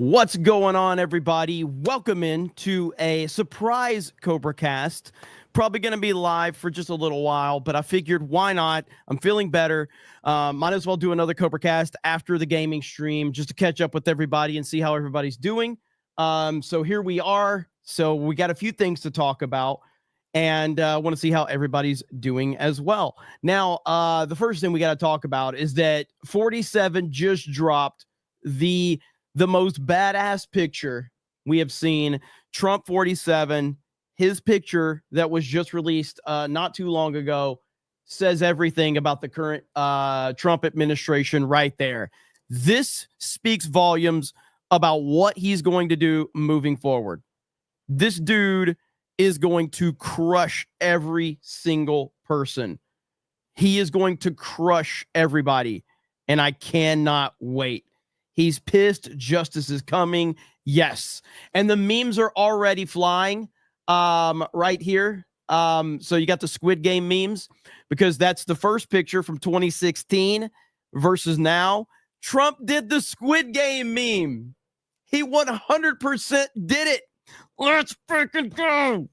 What's going on, everybody? Welcome in to a surprise CobraCast. Probably going to be live for just a little while, but I figured why not? I'm feeling better. Might as well do another CobraCast after the gaming stream just to catch up with everybody and see how everybody's doing. So here we are. So we got a few things to talk about, and I want to see how everybody's doing as well. Now, the first thing we got to talk about is that 47 just dropped the most badass picture we have seen. Trump 47, his picture that was just released not too long ago, says everything about the current Trump administration right there. This speaks volumes about what he's going to do moving forward. This dude is going to crush every single person. He is going to crush everybody, and I cannot wait. He's pissed. Justice is coming. Yes. And the memes are already flying right here. So you got the Squid Game memes because that's the first picture from 2016 versus now. Trump did the Squid Game meme. He 100% did it. Let's freaking go.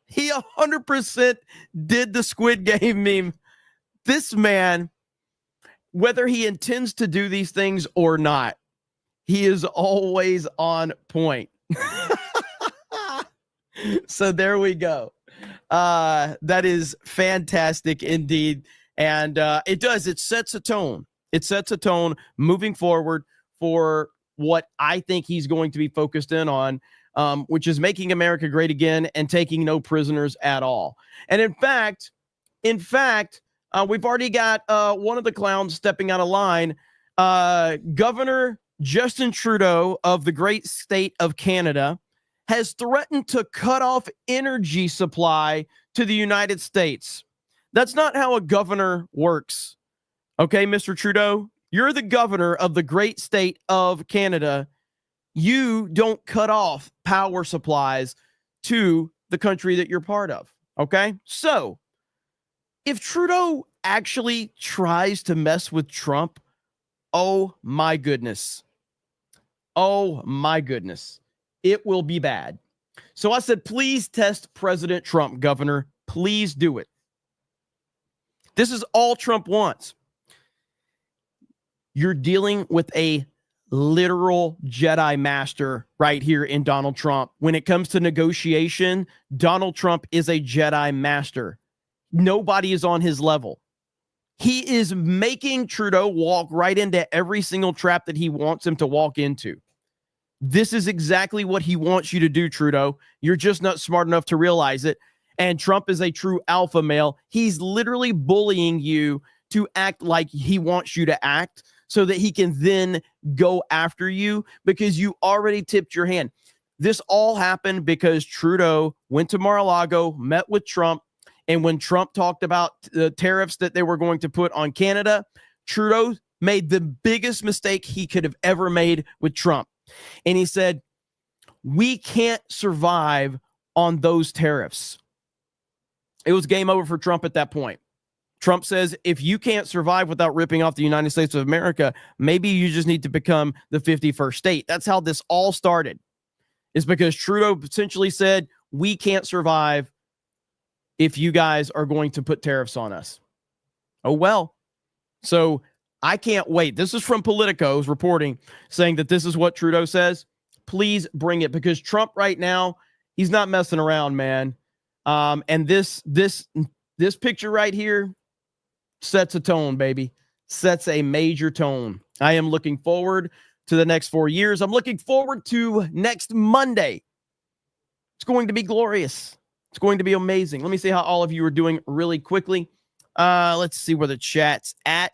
He 100% did the Squid Game meme. This man, whether he intends to do these things or not, he is always on point. So there we go. That is fantastic indeed. And it sets a tone. It sets a tone moving forward for what I think he's going to be focused in on, which is making America great again and taking no prisoners at all. And in fact, we've already got one of the clowns stepping out of line. Governor Justin Trudeau of the great state of Canada has threatened to cut off energy supply to the United States. That's not how a governor works. Okay, Mr. Trudeau, you're the governor of the great state of Canada. You don't cut off power supplies to the country that you're part of. Okay, so if Trudeau actually tries to mess with Trump, oh my goodness. Oh my goodness. It will be bad. So I said, please test President Trump, Governor. Please do it. This is all Trump wants. You're dealing with a literal Jedi master right here in Donald Trump. When it comes to negotiation, Donald Trump is a Jedi master. Nobody is on his level. He is making Trudeau walk right into every single trap that he wants him to walk into. This is exactly what he wants you to do, Trudeau. You're just not smart enough to realize it. And Trump is a true alpha male. He's literally bullying you to act like he wants you to act so that he can then go after you because you already tipped your hand. This all happened because Trudeau went to Mar-a-Lago, met with Trump, and when Trump talked about the tariffs that they were going to put on Canada, Trudeau made the biggest mistake he could have ever made with Trump. And he said, we can't survive on those tariffs. It was game over for Trump at that point. Trump says, if you can't survive without ripping off the United States of America, maybe you just need to become the 51st state. That's how this all started. It's because Trudeau potentially said, we can't survive if you guys are going to put tariffs on us. Oh, well. So I can't wait. This is from Politico's reporting saying that this is what Trudeau says. Please bring it because Trump right now, he's not messing around, man. And this picture right here sets a tone, baby. Sets a major tone. I am looking forward to the next 4 years. I'm looking forward to next Monday. It's going to be glorious. It's going to be amazing. Let me see how all of you are doing really quickly. Let's see where the chat's at.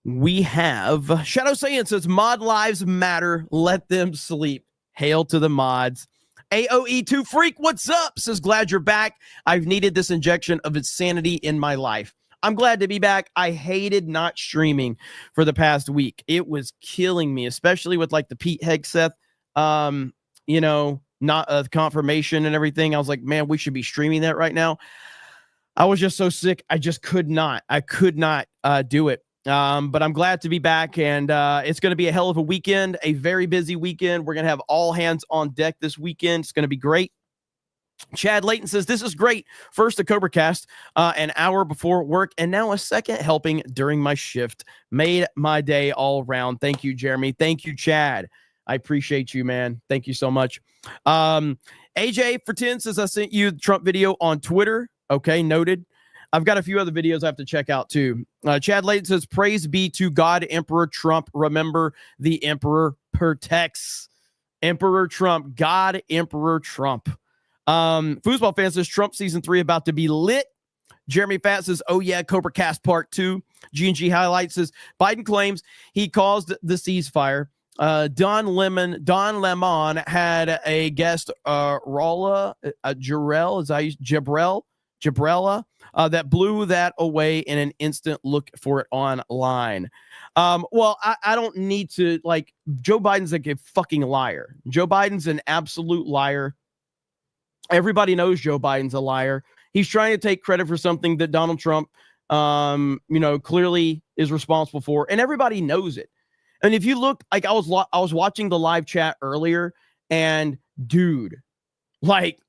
We have Shadow Saiyan says, mod lives matter. Let them sleep. Hail to the mods. AOE2 Freak, what's up? Says, glad you're back. I've needed this injection of insanity in my life. I'm glad to be back. I hated not streaming for the past week. It was killing me, especially with like the Pete Hegseth, not confirmation and everything. I was like, man, we should be streaming that right now. I was just so sick. I just could not. I could not do it. But I'm glad to be back, and it's going to be a hell of a weekend, a very busy weekend. We're going to have all hands on deck this weekend. It's going to be great. Chad Layton says, this is great. First, a CobraCast, an hour before work, and now a second helping during my shift. Made my day all around. Thank you, Jeremy. Thank you, Chad. I appreciate you, man. Thank you so much. AJ for 10 says, I sent you the Trump video on Twitter. Okay, noted. I've got a few other videos I have to check out too. Chad Layton says, praise be to God, Emperor Trump. Remember, the Emperor protects. Emperor Trump, God, Emperor Trump. Foosball fan says, Trump season 3 about to be lit. Jeremy Fat says, oh yeah, CobraCast part 2. G&G Highlight says, Biden claims he caused the ceasefire. Don Lemon had a guest, Rolla, Jabrella, that blew that away in an instant. Look for it online. Well, I don't need to, like, Joe Biden's like a fucking liar. Joe Biden's an absolute liar. Everybody knows Joe Biden's a liar. He's trying to take credit for something that Donald Trump, clearly is responsible for, and everybody knows it. And if you look, like I was watching the live chat earlier, and dude, like,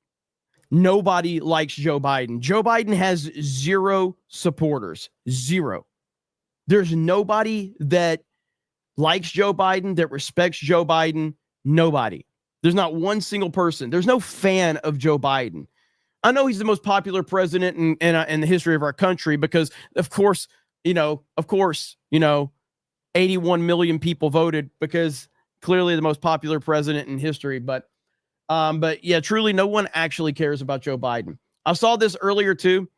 nobody likes Joe Biden. Joe Biden has 0 supporters. 0. There's nobody that likes Joe Biden, that respects Joe Biden. Nobody. There's not one single person. There's no fan of Joe Biden. I know he's the most popular president in the history of our country because, of course, 81 million people voted because clearly the most popular president in history. But yeah, truly, no one actually cares about Joe Biden. I saw this earlier too.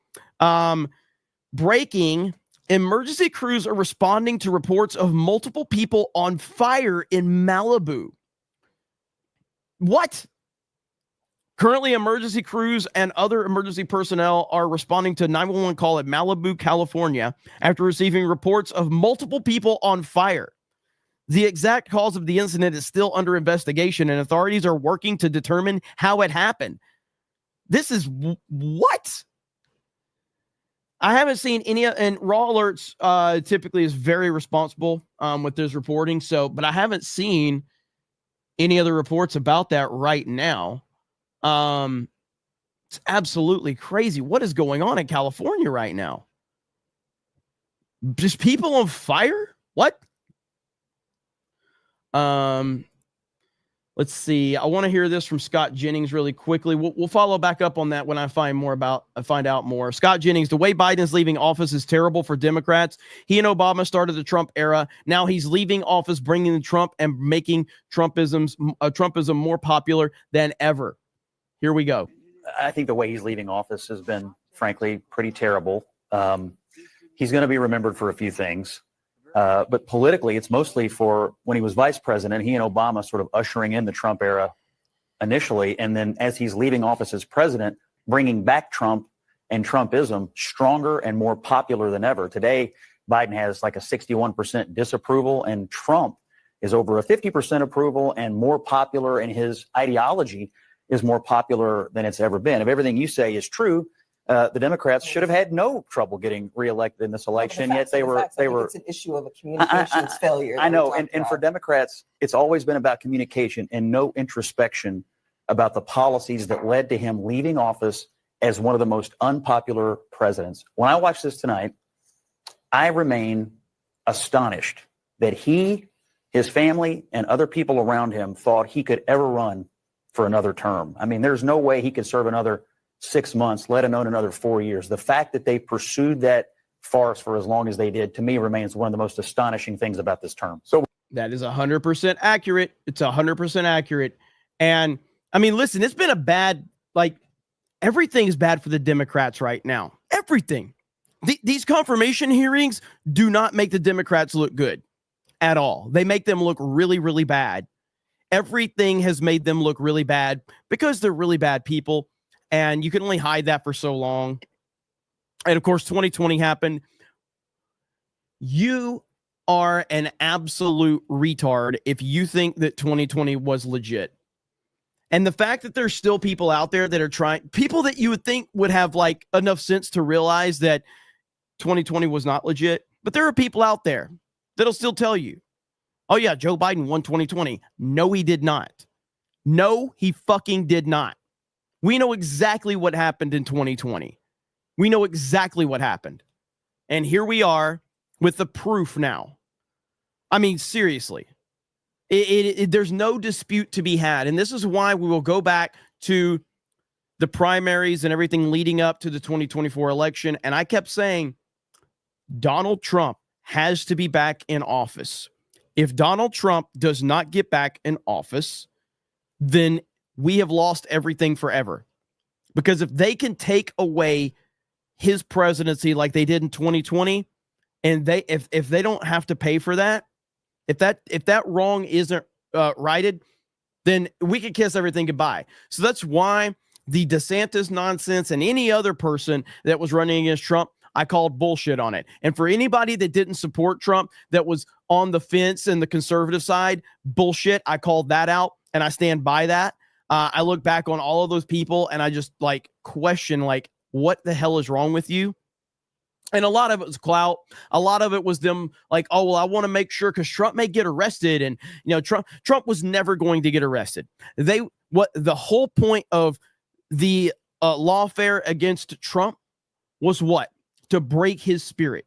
Breaking: emergency crews are responding to reports of multiple people on fire in Malibu. What? Currently, emergency crews and other emergency personnel are responding to 911 call at Malibu, California, after receiving reports of multiple people on fire. The exact cause of the incident is still under investigation, and authorities are working to determine how it happened. This is what? I haven't seen any, and Raw Alerts typically is very responsible with this reporting. So, but I haven't seen any other reports about that right now. It's absolutely crazy. What is going on in California right now? Just people on fire? What? Let's see. I want to hear this from Scott Jennings really quickly. We'll follow back up on that when I find out more. Scott Jennings, the way Biden's leaving office is terrible for Democrats. He and Obama started the Trump era. Now he's leaving office, bringing the Trump and making Trumpism more popular than ever. Here we go. I think the way he's leaving office has been, frankly, pretty terrible. He's going to be remembered for a few things. But politically, it's mostly for when he was vice president, he and Obama sort of ushering in the Trump era initially. And then as he's leaving office as president, bringing back Trump and Trumpism stronger and more popular than ever. Today, Biden has like a 61% disapproval, and Trump is over a 50% approval and more popular, and his ideology is more popular than it's ever been. If everything you say is true, the Democrats should have had no trouble getting reelected in this election, yet they were. It's an issue of a communications failure. I know, and for Democrats, it's always been about communication and no introspection about the policies that led to him leaving office as one of the most unpopular presidents. When I watch this tonight, I remain astonished that he, his family, and other people around him thought he could ever run for another term. I mean, there's no way he could serve another 6 months, let alone another 4 years. The fact that they pursued that farce for as long as they did, to me, remains one of the most astonishing things about this term. So that is 100% accurate. It's 100% accurate. And I mean, listen, it's been a bad, like, everything is bad for the Democrats right now. Everything. These confirmation hearings do not make the Democrats look good at all. They make them look really, really bad. Everything has made them look really bad because they're really bad people. And you can only hide that for so long. And of course, 2020 happened. You are an absolute retard if you think that 2020 was legit. And the fact that there's still people out there that are trying, people that you would think would have like enough sense to realize that 2020 was not legit, But there are people out there that'll still tell you, oh yeah, Joe Biden won 2020. No, he did not. No, he fucking did not. We know exactly what happened in 2020. We know exactly what happened. And here we are with the proof now. I mean, seriously, there's no dispute to be had. And this is why we will go back to the primaries and everything leading up to the 2024 election. And I kept saying, Donald Trump has to be back in office. If Donald Trump does not get back in office, then we have lost everything forever. Because if they can take away his presidency like they did in 2020, and if they don't have to pay for that, if that wrong isn't righted, then we could kiss everything goodbye. So that's why the DeSantis nonsense and any other person that was running against Trump, I called bullshit on it. And for anybody that didn't support Trump, that was on the fence and the conservative side, bullshit, I called that out, and I stand by that. I look back on all of those people and I just like question, like, what the hell is wrong with you? And a lot of it was clout. A lot of it was them like, oh, well, I want to make sure because Trump may get arrested. And, you know, Trump was never going to get arrested. The whole point of the lawfare against Trump was what? To break his spirit.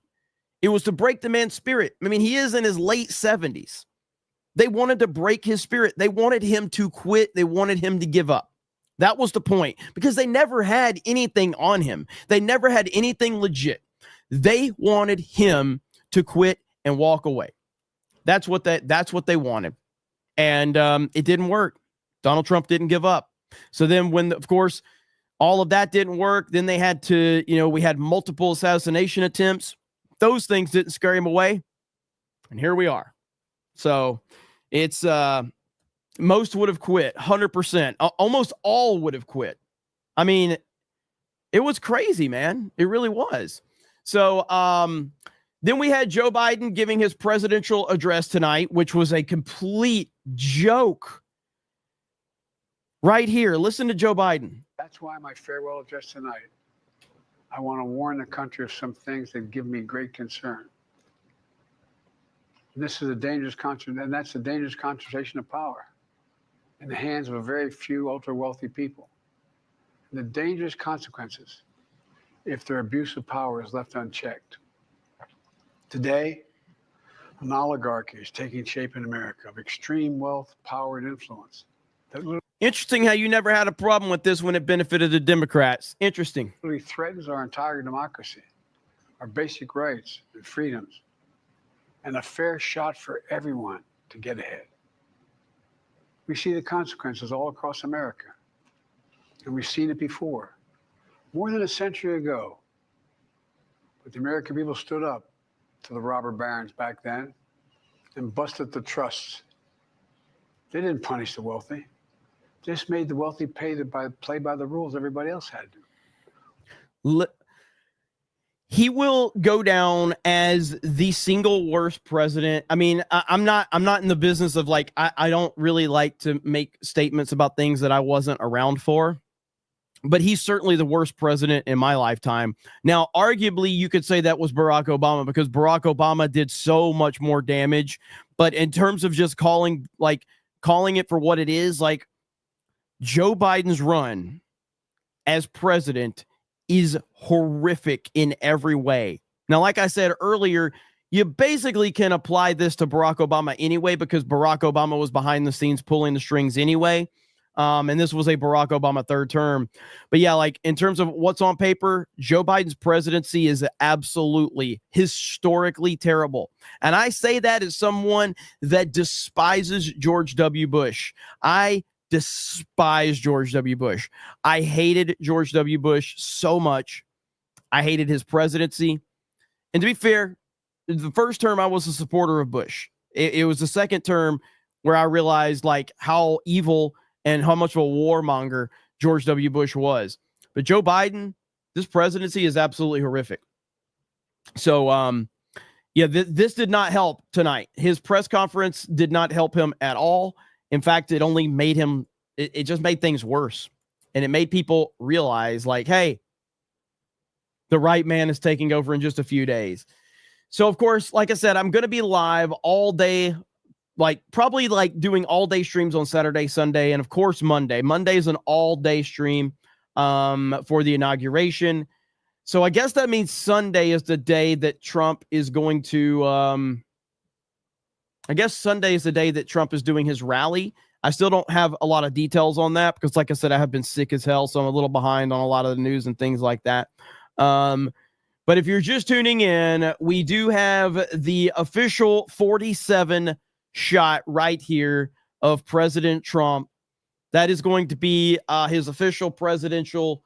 It was to break the man's spirit. I mean, he is in his late 70s. They wanted to break his spirit. They wanted him to quit. They wanted him to give up. That was the point, because they never had anything on him. They never had anything legit. They wanted him to quit and walk away. That's what they wanted. And it didn't work. Donald Trump didn't give up. So then when, of course, all of that didn't work, then they had to, we had multiple assassination attempts. Those things didn't scare him away. And here we are. So it's most would have quit, 100%. Almost all would have quit. I mean, it was crazy, man. It really was. So then we had Joe Biden giving his presidential address tonight, which was a complete joke. Right here, listen to Joe Biden. That's why my farewell address tonight, I want to warn the country of some things that give me great concern. This is a dangerous and that's a dangerous concentration of power in the hands of a very few ultra-wealthy people. And the dangerous consequences if their abuse of power is left unchecked. Today, an oligarchy is taking shape in America of extreme wealth, power, and influence. Interesting how you never had a problem with this when it benefited the Democrats. Interesting. It really threatens our entire democracy, our basic rights and freedoms, and a fair shot for everyone to get ahead. We see the consequences all across America, and we've seen it before. More than a century ago, but the American people stood up to the robber barons back then and busted the trusts. They didn't punish the wealthy. Just made the wealthy play by the rules everybody else had to. He will go down as the single worst president. I mean, I'm not in the business of like, I don't really like to make statements about things that I wasn't around for, but he's certainly the worst president in my lifetime. Now, arguably you could say that was Barack Obama because Barack Obama did so much more damage. But in terms of just calling it for what it is, like Joe Biden's run as president is horrific in every way. Now, like I said earlier, you basically can apply this to Barack Obama anyway, because Barack Obama was behind the scenes pulling the strings anyway. And this was a Barack Obama third term. But yeah, like in terms of what's on paper, Joe Biden's presidency is absolutely historically terrible. And I say that as someone that despises George W. Bush. I despise George W. Bush. I hated George W. Bush so much. I hated his presidency. And to be fair, the first term I was a supporter of Bush. It was the second term where I realized like how evil and how much of a warmonger George W. Bush was. But Joe Biden, this presidency is absolutely horrific. So, yeah, this did not help tonight. His press conference did not help him at all. In fact, it only made him, it just made things worse. And it made people realize like, hey, the right man is taking over in just a few days. So, of course, like I said, I'm going to be live all day, probably doing all day streams on Saturday, Sunday, and of course, Monday. Monday is an all day stream for the inauguration. So I guess that means Sunday is the day that Trump is going to, I guess Sunday is the day that Trump is doing his rally. I still don't have a lot of details on that because, like I said, I have been sick as hell, so I'm a little behind on a lot of the news and things like that. But if you're just tuning in, we do have the official 47 shot right here of President Trump. That is going to be his official presidential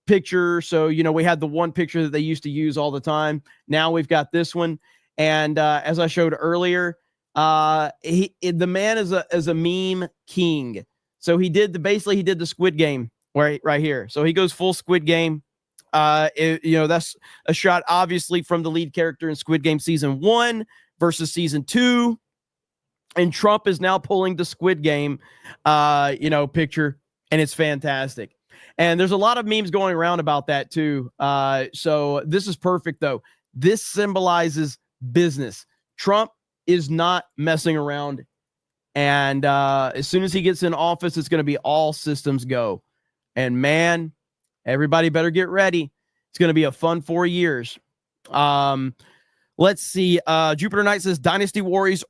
picture. So, we had the one picture that they used to use all the time. Now we've got this one. And as I showed earlier, the man is a meme king. So he did the Squid Game right here. So he goes full Squid Game. That's a shot obviously from the lead character in Squid Game season 1 versus season 2. And Trump is now pulling the Squid Game, picture, and it's fantastic. And there's a lot of memes going around about that too. So this is perfect though. This symbolizes business. Trump is not messing around. And as soon as he gets in office, it's going to be all systems go. And man, everybody better get ready. It's going to be a fun 4 years. Let's see. Jupiter Knight says Dynasty Warriors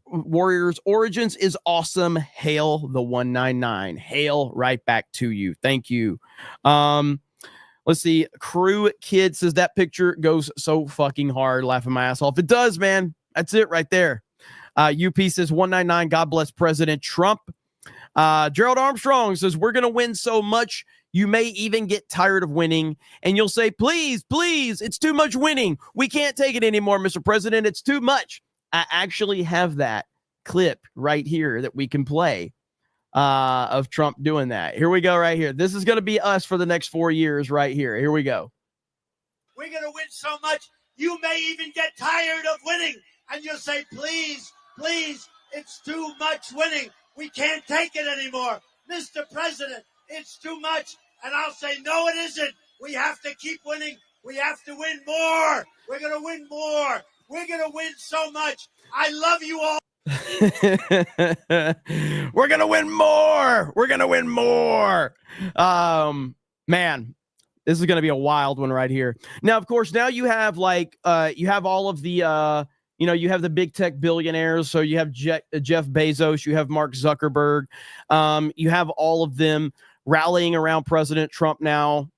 Origins is awesome. Hail the 199. Hail right back to you. Thank you. Let's see. Crew Kid says that picture goes so fucking hard. Laughing my ass off. It does, man. That's it right there. UP says 199. God bless President Trump. Gerald Armstrong says we're going to win so much. You may even get tired of winning and you'll say, please, it's too much winning. We can't take it anymore, Mr. President. It's too much. I actually have that clip right here that we can play of Trump doing that. Here we go right here. This is going to be us for the next 4 years right here. Here we go. We're going to win so much. You may even get tired of winning and you'll say, please, it's too much winning. We can't take it anymore. Mr. President, it's too much. And I'll say, no, it isn't. We have to keep winning. We have to win more. We're going to win more. We're going to win so much. I love you all. We're going to win more. We're going to win more. Man, this is going to be a wild one right here. Now, of course, now you have you have all of the, you have the big tech billionaires. So you have Jeff Bezos, you have Mark Zuckerberg. You have all of them rallying around President Trump now.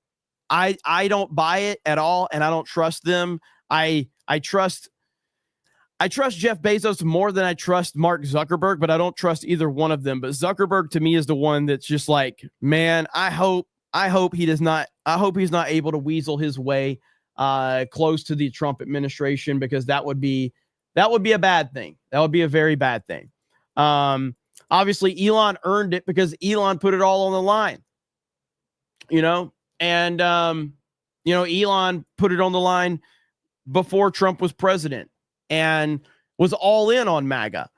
I don't buy it at all, and I don't trust them. I trust Jeff Bezos more than I trust Mark Zuckerberg, but I don't trust either one of them. But Zuckerberg to me is the one that's just like, man, I hope he's not able to weasel his way close to the Trump administration, because that would be a bad thing. That would be a very bad thing. Obviously Elon earned it because Elon put it all on the line, and Elon put it on the line before Trump was president and was all in on MAGA.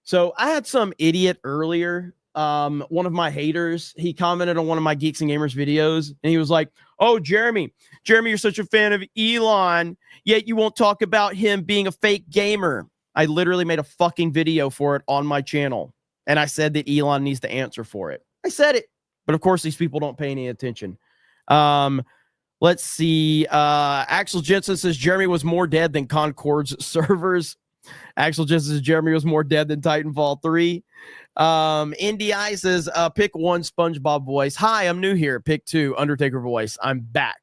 So I had some idiot earlier, one of my haters, he commented on one of my Geeks and Gamers videos, and he was like, oh, Jeremy, you're such a fan of Elon, yet you won't talk about him being a fake gamer. I literally made a fucking video for it on my channel, and I said that Elon needs to answer for it. I said it, but of course these people don't pay any attention. Let's see. Axel Jensen says Jeremy was more dead than Concord's servers. Axel Jensen says Jeremy was more dead than Titanfall 3. NDI says, pick 1 SpongeBob voice. Hi, I'm new here. Pick 2 Undertaker voice. I'm back.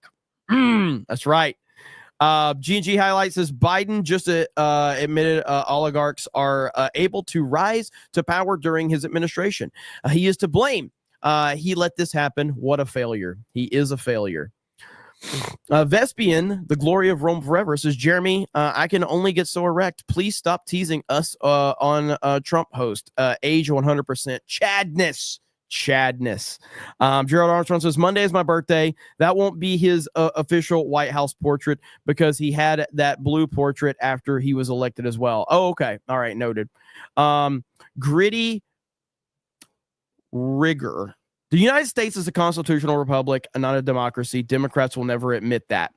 That's right. G&G Highlight says Biden just admitted oligarchs are able to rise to power during his administration. He is to blame. He let this happen. What a failure. He is a failure. Vespian, the glory of Rome forever, says, Jeremy, I can only get so erect. Please stop teasing us on Trump host. Age 100%. Chadness. Gerald Armstrong says, Monday is my birthday. That won't be his official White House portrait because he had that blue portrait after he was elected as well. Oh, okay. All right. Noted. Gritty Rigger. The United States is a constitutional republic and not a democracy. Democrats will never admit that.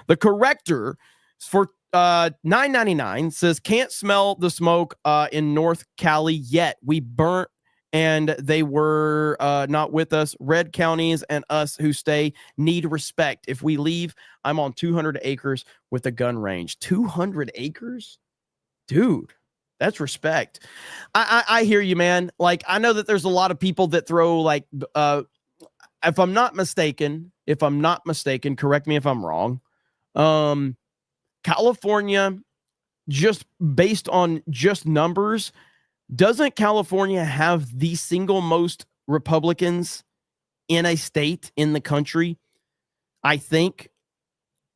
The corrector for $9.99 says can't smell the smoke in North Cali yet. We burnt and they were not with us. Red counties and us who stay need respect. If we leave, I'm on 200 acres with a gun range. 200 acres? Dude, that's respect. I hear you, man. Like, I know that there's a lot of people that throw like, if I'm not mistaken, correct me if I'm wrong. California, just based on just numbers, doesn't California have the single most Republicans in a state in the country? I think,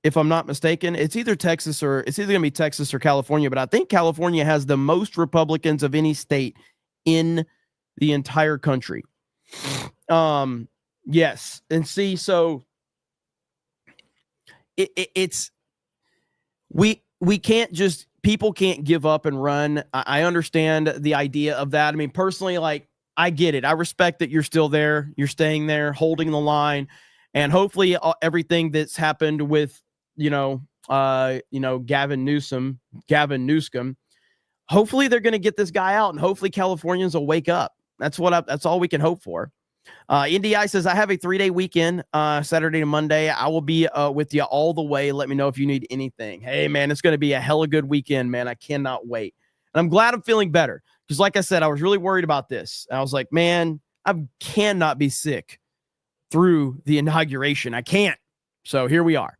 if I'm not mistaken, it's either going to be Texas or California, but I think California has the most Republicans of any state in the entire country. Yes. And see, so it's, we can't just, people can't give up and run. I understand the idea of that. I mean, personally, like, I get it. I respect that you're still there. You're staying there, holding the line, and hopefully everything that's happened with, Gavin Newsom, hopefully they're going to get this guy out, and hopefully Californians will wake up. That's all we can hope for. NDI says, I have a 3-day weekend, Saturday to Monday. I will be with you all the way. Let me know if you need anything. Hey, man, it's going to be a hella good weekend, man. I cannot wait. And I'm glad I'm feeling better because, like I said, I was really worried about this. I was like, man, I cannot be sick through the inauguration. I can't. So here we are.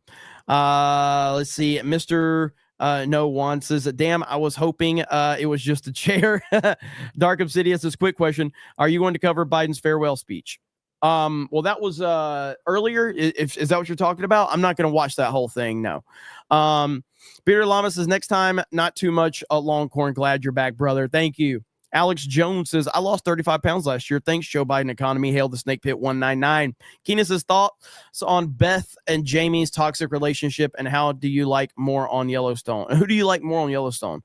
Let's see. Mr. No one says that, damn, I was hoping it was just a chair. Dark Obsidian says, quick question. Are you going to cover Biden's farewell speech? Well, that was earlier. Is that what you're talking about? I'm not going to watch that whole thing. No. Peter Lama says, next time, not too much Longhorn. Glad you're back, brother. Thank you. Alex Jones says, I lost 35 pounds last year. Thanks, Joe Biden economy. Hail the Snake Pit 199. Keenan says, thoughts on Beth and Jamie's toxic relationship, and how do you like more on Yellowstone? Who do you like more on Yellowstone?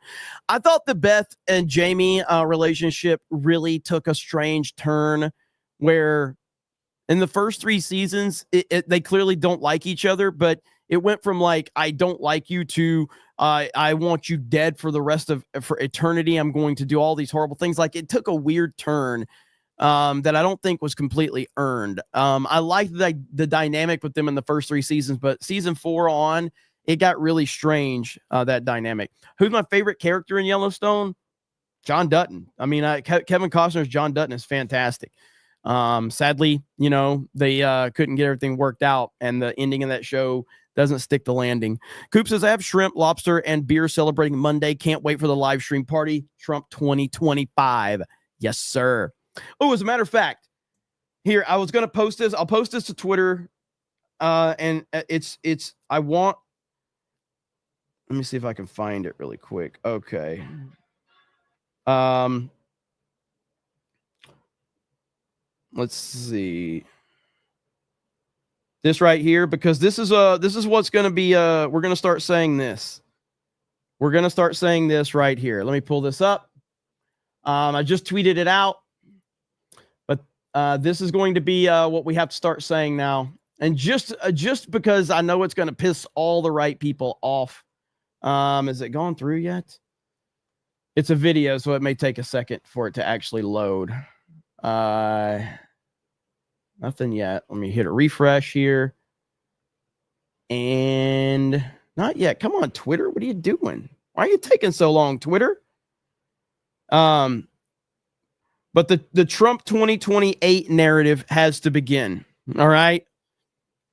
I thought the Beth and Jamie relationship really took a strange turn where in the first 3 seasons, they clearly don't like each other, but it went from like, I don't like you to I want you dead for the rest of for eternity. I'm going to do all these horrible things. Like, it took a weird turn that I don't think was completely earned. I liked the dynamic with them in the first 3 seasons, but season 4 on, it got really strange, that dynamic. Who's my favorite character in Yellowstone? John Dutton. I mean, Kevin Costner's John Dutton is fantastic. Sadly, they couldn't get everything worked out, and the ending of that show doesn't stick the landing. Coop says, I have shrimp, lobster, and beer celebrating Monday. Can't wait for the live stream party. Trump 2025. Yes, sir. Oh, as a matter of fact, here, I was going to post this. I'll post this to Twitter. And let me see if I can find it really quick. Okay. Let's see. This right here, because this is what's going to be, we're going to start saying this. We're going to start saying this right here. Let me pull this up. I just tweeted it out, but this is going to be what we have to start saying now. And just because I know it's going to piss all the right people off. Is it gone through yet? It's a video, so it may take a second for it to actually load. Nothing yet. Let me hit a refresh here. And not yet. Come on, Twitter. What are you doing? Why are you taking so long, Twitter? But the Trump 2028 narrative has to begin. All right.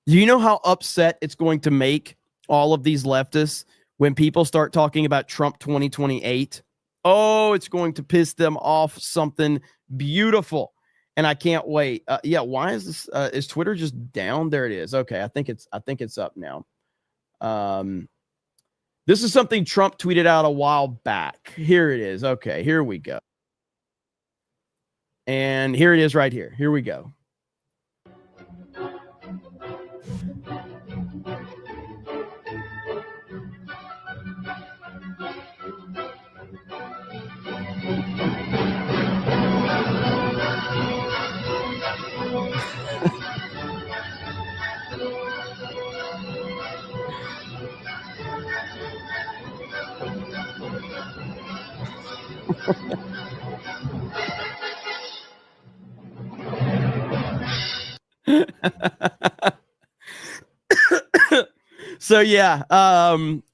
Do you know how upset it's going to make all of these leftists when people start talking about Trump 2028? Oh, it's going to piss them off something beautiful. And I can't wait. Yeah, why is this? Is Twitter just down? There it is. Okay, I think it's up now. This is something Trump tweeted out a while back. Here it is. Okay, here we go. And here it is right here. Here we go. So yeah,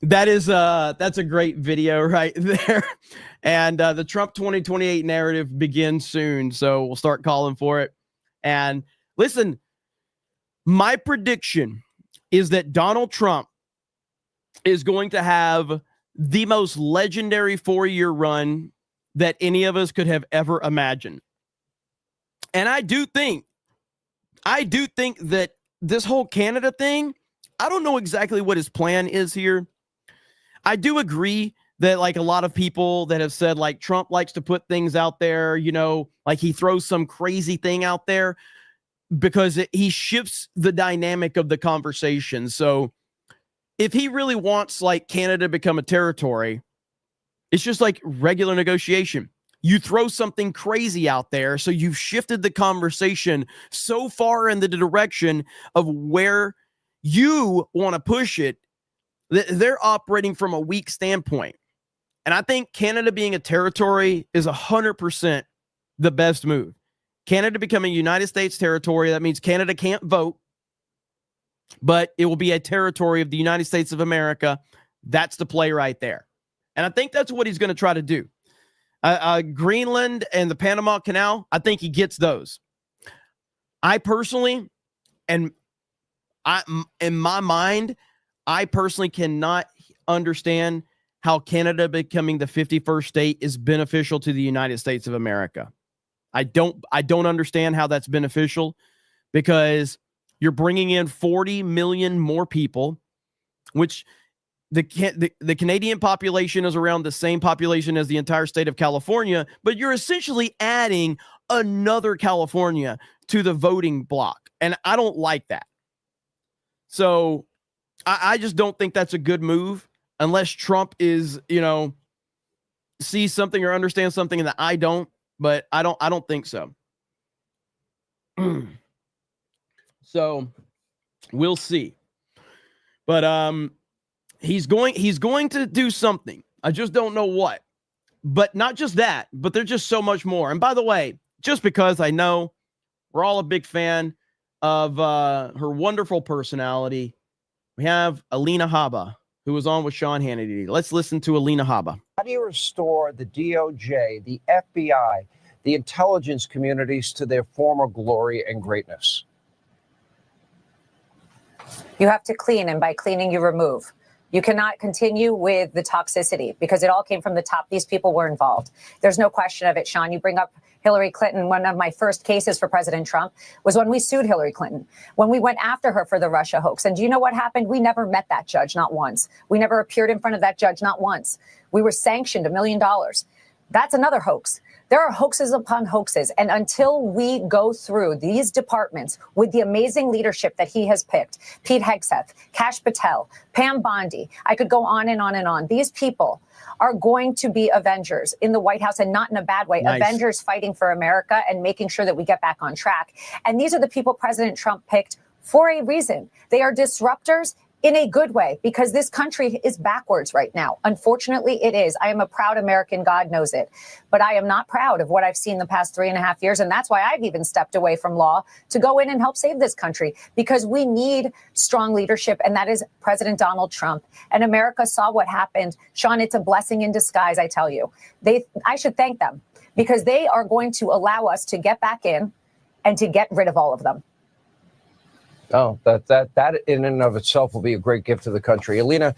that's a great video right there. And the Trump 2028 narrative begins soon, so we'll start calling for it. And listen, my prediction is that Donald Trump is going to have the most legendary 4-year run that any of us could have ever imagined. And I do think that this whole Canada thing, I don't know exactly what his plan is here. I do agree that like a lot of people that have said like Trump likes to put things out there, you know, like he throws some crazy thing out there because he shifts the dynamic of the conversation. So if he really wants like Canada to become a territory, it's just like regular negotiation. You throw something crazy out there, so you've shifted the conversation so far in the direction of where you want to push it that they're operating from a weak standpoint. And I think Canada being a territory is 100% the best move. Canada becoming a United States territory, that means Canada can't vote, but it will be a territory of the United States of America. That's the play right there. And I think that's what he's going to try to do. Greenland and the Panama Canal, I think he gets those. I personally, and in my mind, I personally cannot understand how Canada becoming the 51st state is beneficial to the United States of America. I don't understand how that's beneficial, because you're bringing in 40 million more people, which the Canadian population is around the same population as the entire state of California, but you're essentially adding another California to the voting block. And I don't like that. So I just don't think that's a good move unless Trump is, you know, sees something or understands something that I don't, but I don't think so. So we'll see. But he's going to do something. I just don't know what. But not just that, but there's just so much more. And by the way, just because I know we're all a big fan of her wonderful personality, we have Alina Habba, who was on with Sean Hannity. Let's listen to Alina Habba. How do you restore the DOJ, the FBI, the intelligence communities to their former glory and greatness? You have to clean, and by cleaning, you remove. You cannot continue with the toxicity because it all came from the top. These people were involved. There's no question of it, Sean. You bring up Hillary Clinton. One of my first cases for President Trump was when we sued Hillary Clinton, when we went after her for the Russia hoax. And do you know what happened? We never met that judge, not once. We never appeared in front of that judge, not once. We were sanctioned $1 million. That's another hoax. There are hoaxes upon hoaxes. And until we go through these departments with the amazing leadership that he has picked, Pete Hegseth, Kash Patel, Pam Bondi, I could go on and on and on. These people are going to be Avengers in the White House, and not in a bad way. Nice. Avengers fighting for America and making sure that we get back on track. And these are the people President Trump picked for a reason. They are disruptors in a good way, because this country is backwards right now. Unfortunately, it is. I am a proud American, God knows it. But I am not proud of what I've seen the past 3.5 years. And that's why I've even stepped away from law to go in and help save this country, because we need strong leadership. And that is President Donald Trump. And America saw what happened. Sean, it's a blessing in disguise, I tell you. I should thank them, because they are going to allow us to get back in and to get rid of all of them. Oh, that in and of itself will be a great gift to the country. Alina,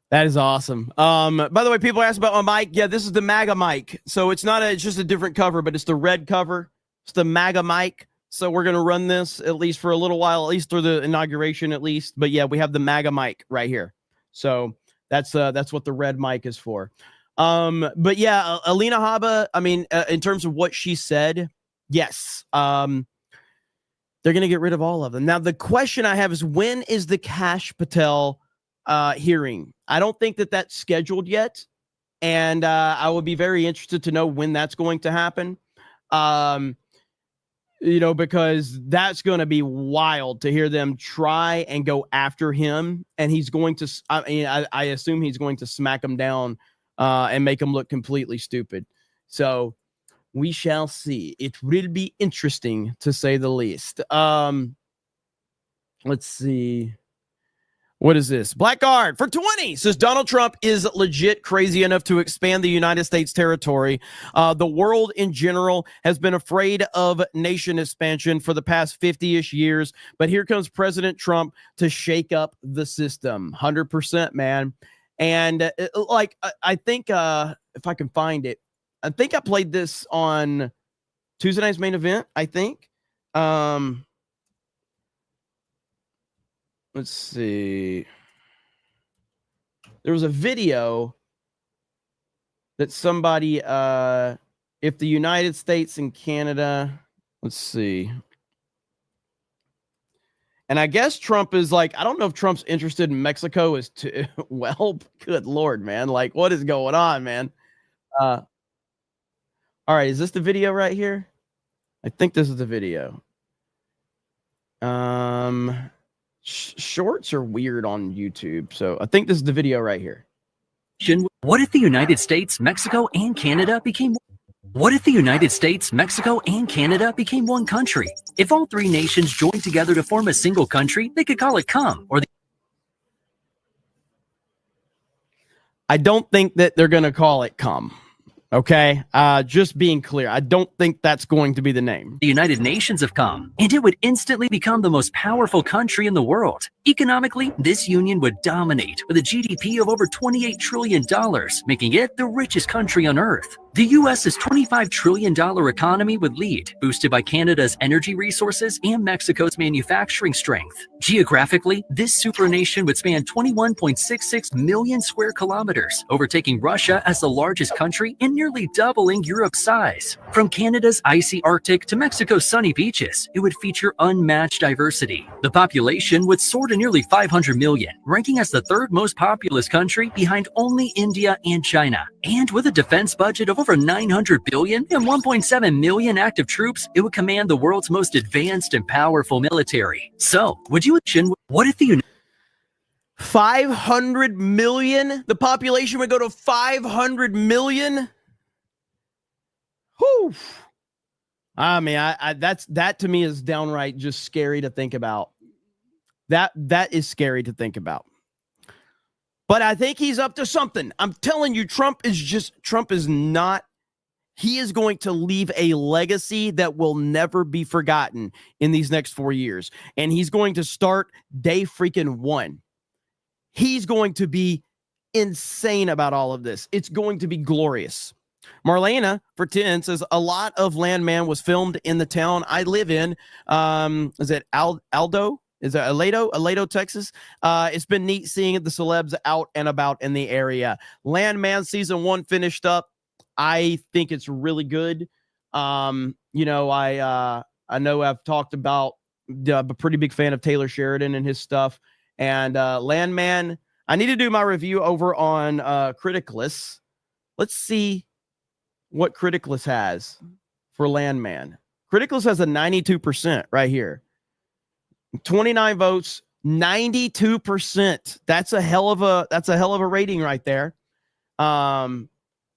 that is awesome. By the way, people asked about my mic. Yeah, this is the MAGA mic. So it's just a different cover, but it's the red cover. It's the MAGA mic. So we're going to run this at least for a little while, at least through the inauguration at least. But yeah, we have the MAGA mic right here. So that's what the red mic is for. But yeah, Alina Habba, I mean, in terms of what she said, yes. They're going to get rid of all of them. Now, the question I have is, when is the Kash Patel hearing? I don't think that's scheduled yet. And I would be very interested to know when that's going to happen. Because that's going to be wild to hear them try and go after him. And he's going to, I assume he's going to smack him down and make him look completely stupid. So we shall see. It will be interesting, to say the least. Let's see. What is this? Blackguard for 20 says Donald Trump is legit crazy enough to expand the United States territory. The world in general has been afraid of nation expansion for the past 50-ish years, but here comes President Trump to shake up the system. 100%, man. And I think if I can find it, I think I played this on Tuesday night's main event, I think. Let's see. There was a video that somebody, if the United States and Canada, let's see. And I guess Trump is like, I don't know if Trump's interested in Mexico as to, well, good Lord, man. Like, what is going on, man? All right. Is this the video right here? I think this is the video. Shorts are weird on YouTube, so I think this is the video right here. What if the United States, Mexico, and Canada became one country? If all three nations joined together to form a single country, they could call it CUM, or I don't think that they're going to call it CUM. Okay, just being clear, I don't think that's going to be the name. the United Nations have come, and it would instantly become the most powerful country in the world. Economically, this union would dominate with a GDP of over $28 trillion, making it the richest country on earth. The U.S.'s $25 trillion economy would lead, boosted by Canada's energy resources and Mexico's manufacturing strength. Geographically, this supernation would span 21.66 million square kilometers, overtaking Russia as the largest country and nearly doubling Europe's size. From Canada's icy Arctic to Mexico's sunny beaches, it would feature unmatched diversity. The population would soar to nearly 500 million, ranking as the third most populous country behind only India and China. And with a defense budget of over 900 billion and 1.7 million active troops, it would command the world's most advanced and powerful military. So, would you imagine what if the 500 million? The population would go to 500 million? Whew. I mean, that to me is downright just scary to think about. That is scary to think about. But I think he's up to something. I'm telling you, Trump is not, he is going to leave a legacy that will never be forgotten in these next 4 years. And he's going to start day freaking one. He's going to be insane about all of this. It's going to be glorious. Marlena for 10 says a lot of Landman was filmed in the town I live in. Is it Aldo? Is it Aledo, Texas? It's been neat seeing the celebs out and about in the area. Landman season 1 finished up. I think it's really good. I know I've talked about, I'm a pretty big fan of Taylor Sheridan and his stuff. And Landman, I need to do my review over on Criticless. Let's see what Criticless has for Landman. Criticless has a 92% right here. 29 votes, 92%. That's a hell of a rating right there. I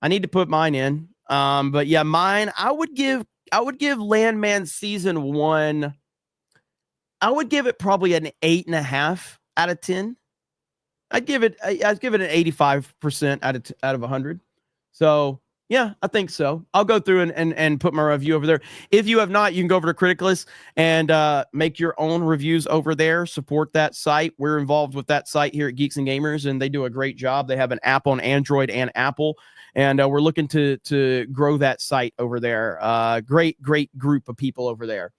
need to put mine in. But yeah, mine, I would give Landman season 1. I would give it probably an 8.5 out of 10. I'd give it an 85% out of 100. So yeah, I think so. I'll go through and put my review over there. If you have not, you can go over to Criticless and make your own reviews over there. Support that site. We're involved with that site here at Geeks and Gamers, and they do a great job. They have an app on Android and Apple, and we're looking to grow that site over there. Great group of people over there.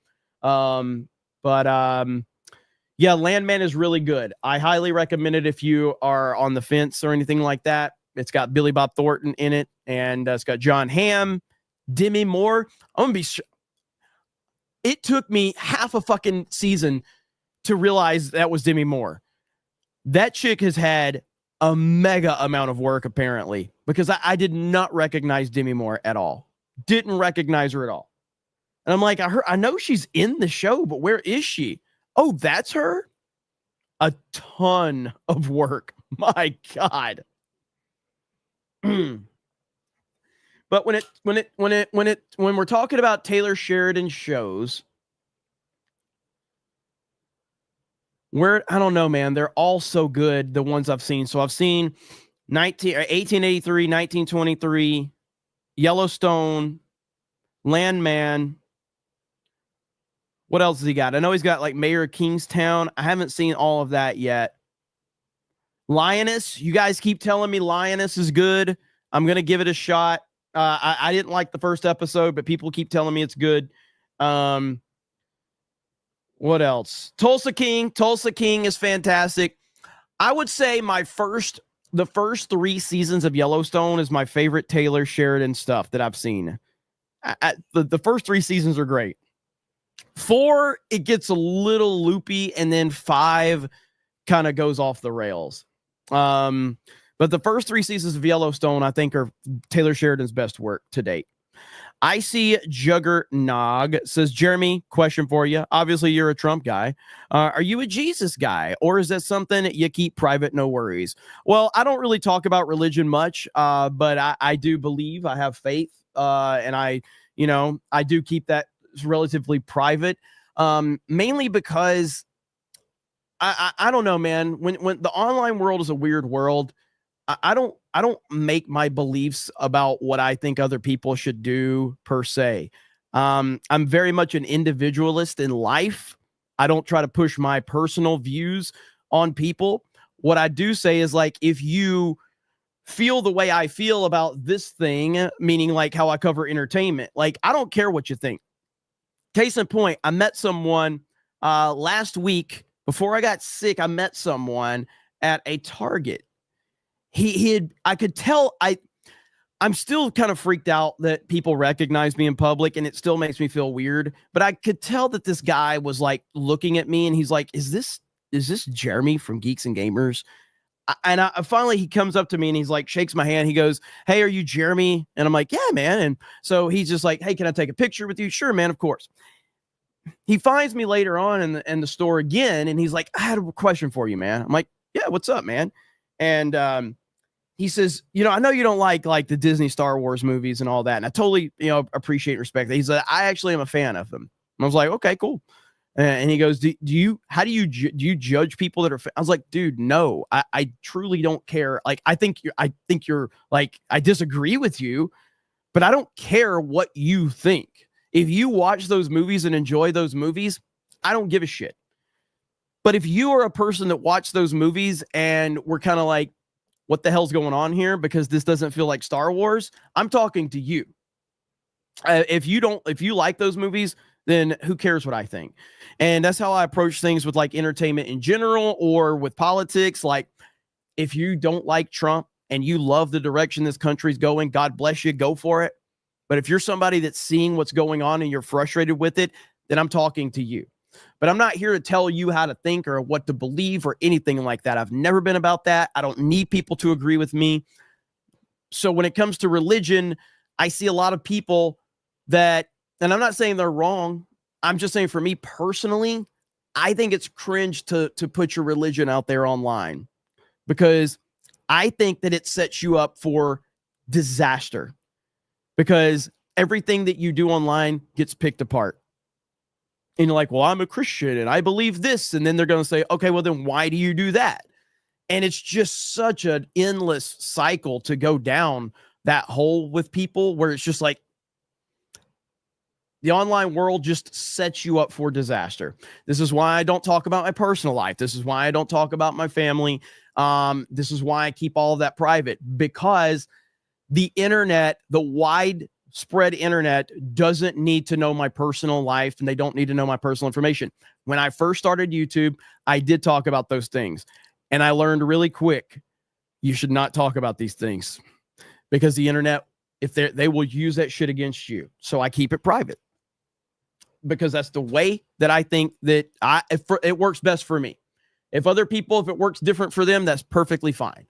Yeah, Landman is really good. I highly recommend it if you are on the fence or anything like that. It's got Billy Bob Thornton in it, and it's got John Hamm, Demi Moore. I'm gonna be it took me half a fucking season to realize that was Demi Moore. That chick has had a mega amount of work, apparently, because I did not recognize Demi Moore at all. Didn't recognize her at all. And I'm like, I know she's in the show, but where is she? Oh, that's her? A ton of work. My God. But when we're talking about Taylor Sheridan shows, I don't know, man. They're all so good, the ones I've seen. So I've seen 1883, 1923, Yellowstone, Landman. What else has he got? I know he's got like Mayor of Kingstown. I haven't seen all of that yet. Lioness. You guys keep telling me Lioness is good. I'm going to give it a shot. I didn't like the first episode, but people keep telling me it's good. What else? Tulsa King. Tulsa King is fantastic. I would say the first 3 seasons of Yellowstone is my favorite Taylor Sheridan stuff that I've seen. The first 3 seasons are great. 4, it gets a little loopy, and then 5 kind of goes off the rails. But the first 3 seasons of Yellowstone, I think, are Taylor Sheridan's best work to date. I see Juggernog says, Jeremy, question for you. Obviously, you're a Trump guy. Are you a Jesus guy, or is that something you keep private? No worries. Well, I don't really talk about religion much, but I do believe, I have faith, and I do keep that relatively private, mainly because I don't know, man. When the online world is a weird world, I don't make my beliefs about what I think other people should do per se. I'm very much an individualist in life. I don't try to push my personal views on people. What I do say is, like, if you feel the way I feel about this thing, meaning like how I cover entertainment, like, I don't care what you think. Case in point, I met someone last week before I got sick. I met someone at a Target. I could tell I'm still kind of freaked out that people recognize me in public, and it still makes me feel weird. But I could tell that this guy was like looking at me, and he's like, is this Jeremy from Geeks and Gamers? And finally he comes up to me and he's like, shakes my hand. He goes, hey, are you Jeremy? And I'm like, yeah, man. And so he's just like, hey, can I take a picture with you? Sure, man, of course. He finds me later on in the store again, and he's like, I had a question for you, man. I'm like, yeah, what's up, man? And he says, I know you don't like the Disney Star Wars movies and all that, and I totally, appreciate and respect that. He's like, I actually am a fan of them. And I was like, okay, cool. And he goes, do you judge people that are I was like, dude, no, I truly don't care. Like, I think you're like, I disagree with you, but I don't care what you think. If you watch those movies and enjoy those movies, I don't give a shit. But if you are a person that watched those movies and we're kind of like, what the hell's going on here? Because this doesn't feel like Star Wars. I'm talking to you. If you like those movies, then who cares what I think? And that's how I approach things with like entertainment in general, or with politics. Like, if you don't like Trump and you love the direction this country's going, God bless you, go for it. But if you're somebody that's seeing what's going on and you're frustrated with it, then I'm talking to you. But I'm not here to tell you how to think or what to believe or anything like that. I've never been about that. I don't need people to agree with me. So when it comes to religion, I see a lot of people that, and I'm not saying they're wrong. I'm just saying, for me personally, I think it's cringe to put your religion out there online, because I think that it sets you up for disaster, because everything that you do online gets picked apart. And you're like, well, I'm a Christian and I believe this. And then they're going to say, okay, well, then why do you do that? And it's just such an endless cycle to go down that hole with people, where it's just like, the online world just sets you up for disaster. This is why I don't talk about my personal life. This is why I don't talk about my family. This is why I keep all of that private, because the internet, the widespread internet, doesn't need to know my personal life, and they don't need to know my personal information. When I first started YouTube, I did talk about those things, and I learned really quick, you should not talk about these things, because the internet, if they will use that shit against you. So I keep it private, because that's the way that I think that it works best for me. If other people, if it works different for them, that's perfectly fine.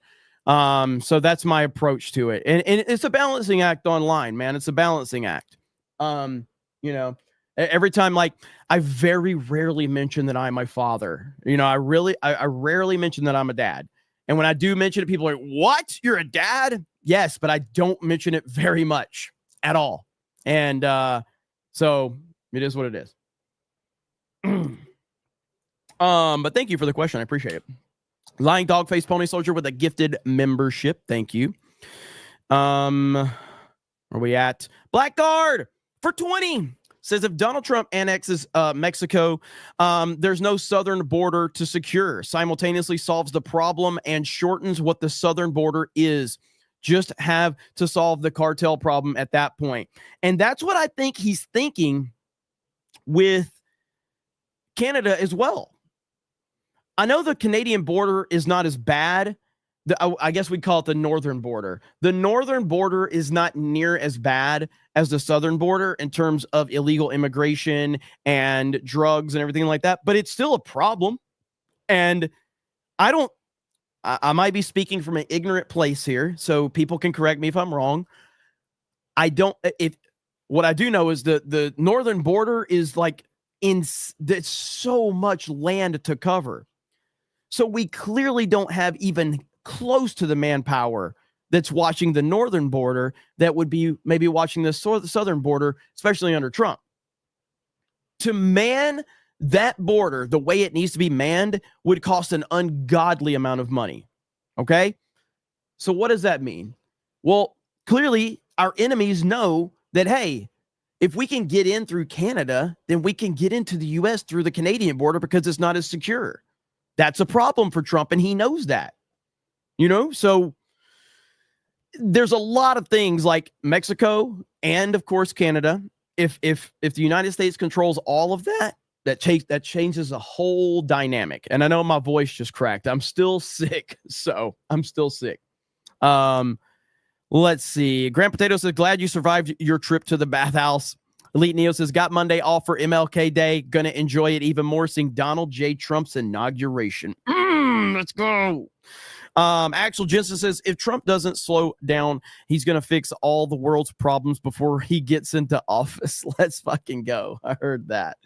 So that's my approach to it. And it's a balancing act online, man. It's a balancing act. Every time, like, I very rarely mention that I'm my father. I rarely mention that I'm a dad. And when I do mention it, people are like, what? You're a dad? Yes, but I don't mention it very much at all. And so it is what it is. But thank you for the question. I appreciate it. Lying Dog Face Pony Soldier with a gifted membership. Thank you. Where are we at? Blackguard for 20 says if Donald Trump annexes Mexico, there's no southern border to secure. Simultaneously solves the problem and shortens what the southern border is. Just have to solve the cartel problem at that point. And that's what I think he's thinking with Canada as well. I know the Canadian border is not as bad. I guess we'd call it the northern border. The northern border is not near as bad as the southern border in terms of illegal immigration and drugs and everything like that, but it's still a problem. And I might be speaking from an ignorant place here, so people can correct me if I'm wrong. What I do know is the northern border is like there's so much land to cover. So we clearly don't have even close to the manpower that's watching the northern border that would be maybe watching the southern border, especially under Trump. To man that border the way it needs to be manned would cost an ungodly amount of money. Okay? So what does that mean? Well, clearly our enemies know that, hey, if we can get in through Canada, then we can get into the U.S. through the Canadian border because it's not as secure. That's a problem for Trump, and he knows that. You know, so there's a lot of things like Mexico and, of course, Canada. If the United States controls all of that, that changes the whole dynamic. And I know my voice just cracked. I'm still sick, so I'm still sick. Let's see. Grand Potato says, glad you survived your trip to the bathhouse. Elite Neo says, got Monday off for MLK Day. Gonna enjoy it even more seeing Donald J. Trump's inauguration. Let's go. Axel Jensen says, if Trump doesn't slow down, he's going to fix all the world's problems before he gets into office. Let's fucking go. I heard that.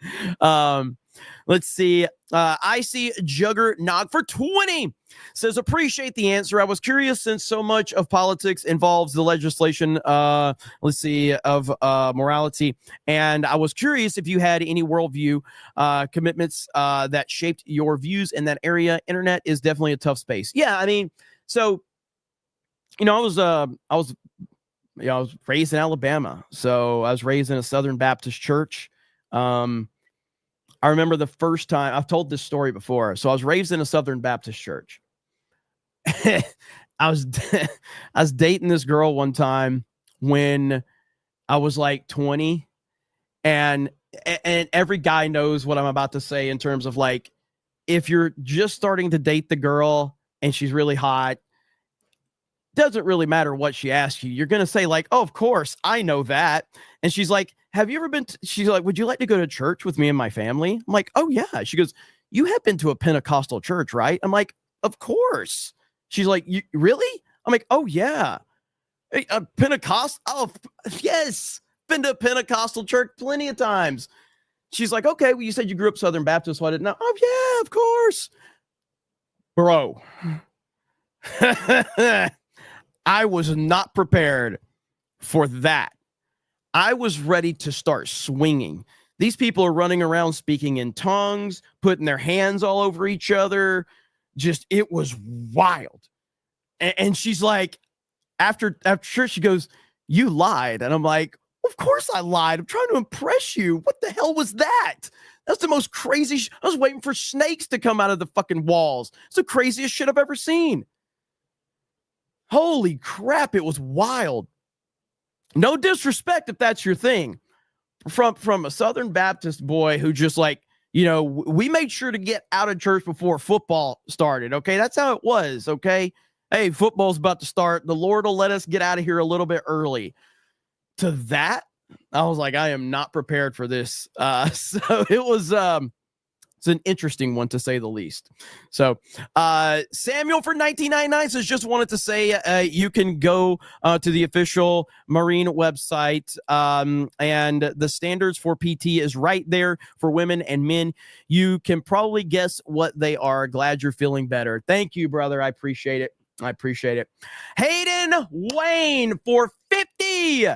Let's see. I see Juggernog for 20 says, appreciate the answer. I was curious since so much of politics involves the legislation, of morality. And I was curious if you had any worldview commitments that shaped your views in that area. Internet is definitely a tough space. Yeah, I mean, so, you know, I was raised in Alabama. So I was raised in a Southern Baptist church. I remember the first time, I've told this story before. So I was raised in a Southern Baptist church. I was dating this girl one time when I was like 20, and every guy knows what I'm about to say in terms of like, if you're just starting to date the girl and she's really hot, doesn't really matter what she asks you. You're going to say like, oh, of course, I know that. And she's like, have you ever been, she's like, would you like to go to church with me and my family? I'm like, oh yeah. She goes, you have been to a Pentecostal church, right? I'm like, of course. She's like, you really? I'm like, oh yeah. Hey, Pentecost? Oh yes. Been to a Pentecostal church plenty of times. She's like, okay, well, you said you grew up Southern Baptist, so I didn't know. Oh yeah, of course. Bro. I was not prepared for that. I was ready to start swinging. These people are running around speaking in tongues, putting their hands all over each other. Just, it was wild. And she's like, after church, she goes, you lied. And I'm like, of course I lied. I'm trying to impress you. What the hell was that? That's the most crazy. I was waiting for snakes to come out of the fucking walls. It's the craziest shit I've ever seen. Holy crap. It was wild. No disrespect if that's your thing. From a Southern Baptist boy who just like, you know, we made sure to get out of church before football started. Okay. That's how it was. Okay. Hey, football's about to start. The Lord will let us get out of here a little bit early. To that, I was like, I am not prepared for this. So it was It's an interesting one, to say the least. So Samuel for 1999 says, just wanted to say you can go to the official Marine website, and the standards for PT is right there for women and men. You can probably guess what they are. Glad you're feeling better. Thank you, brother. I appreciate it. I appreciate it. Hayden Wayne for 50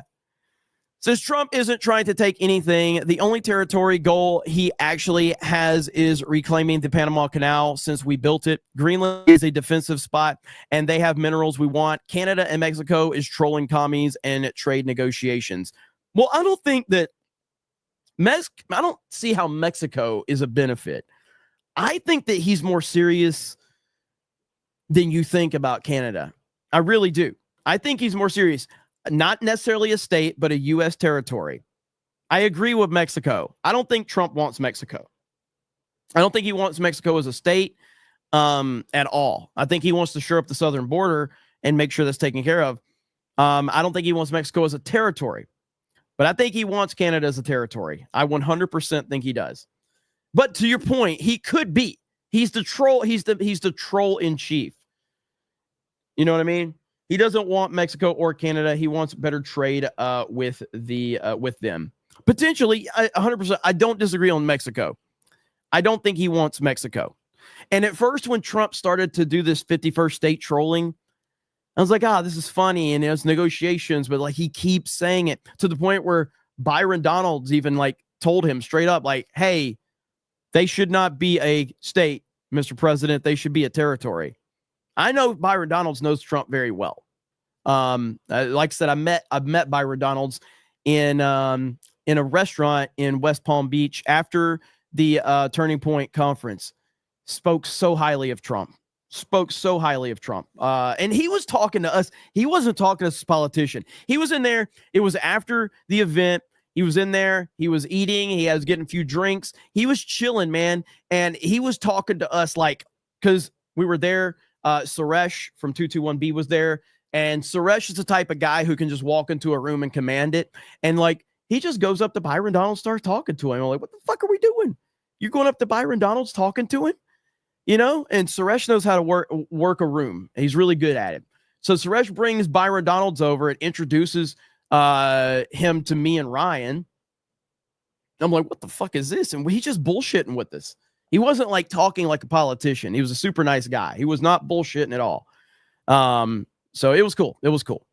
says Trump isn't trying to take anything. The only territory goal he actually has is reclaiming the Panama Canal since we built it. Greenland is a defensive spot, and they have minerals we want. Canada and Mexico is trolling commies and trade negotiations. Well, I don't think that I don't see how Mexico is a benefit. I think that he's more serious than you think about Canada. I really do. I think he's more serious. Not necessarily a state, but a U.S. territory. I agree with Mexico. I don't think Trump wants Mexico. I don't think he wants Mexico as a state at all. I think he wants to shore up the southern border and make sure that's taken care of. I don't think he wants Mexico as a territory, but I think he wants Canada as a territory. I 100% think he does. But to your point, he could be. He's the troll. He's the troll in chief. You know what I mean? He doesn't want Mexico or Canada. He wants better trade with them. Potentially, 100%. I don't disagree on Mexico. I don't think he wants Mexico. And at first, when Trump started to do this 51st state trolling, I was like, this is funny. And it's negotiations, but like he keeps saying it to the point where Byron Donalds even like told him straight up, like, hey, they should not be a state, Mr. President. They should be a territory. I know Byron Donalds knows Trump very well. Like I said, I've met Byron Donalds in a restaurant in West Palm Beach after the Turning Point conference. Spoke so highly of Trump. And he was talking to us. He wasn't talking to us as a politician. He was in there. It was after the event. He was in there. He was eating. He was getting a few drinks. He was chilling, man. And he was talking to us like, because we were there. Suresh from 221B was there, and Suresh is the type of guy who can just walk into a room and command it. And like, he just goes up to Byron Donalds, starts talking to him. I'm like, what the fuck are we doing? You're going up to Byron Donalds talking to him, you know? And Suresh knows how to work a room. He's really good at it. So Suresh brings Byron Donalds over and introduces him to me and Ryan. I'm like, what the fuck is this? And he's just bullshitting with us. He wasn't like talking like a politician. He was a super nice guy. He was not bullshitting at all. So it was cool. It was cool.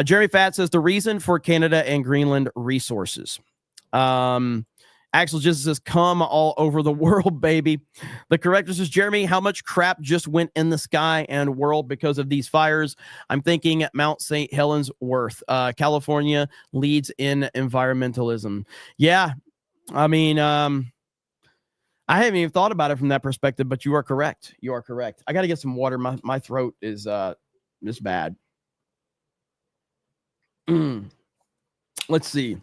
Jeremy Fat says the reason for Canada and Greenland resources. Axel just says, come all over the world, baby. The corrector says, Jeremy, how much crap just went in the sky and world because of these fires? I'm thinking Mount St. Helens worth. California leads in environmentalism. Yeah. I mean, I haven't even thought about it from that perspective, but you are correct. You are correct. I got to get some water. My throat is bad. Let's see.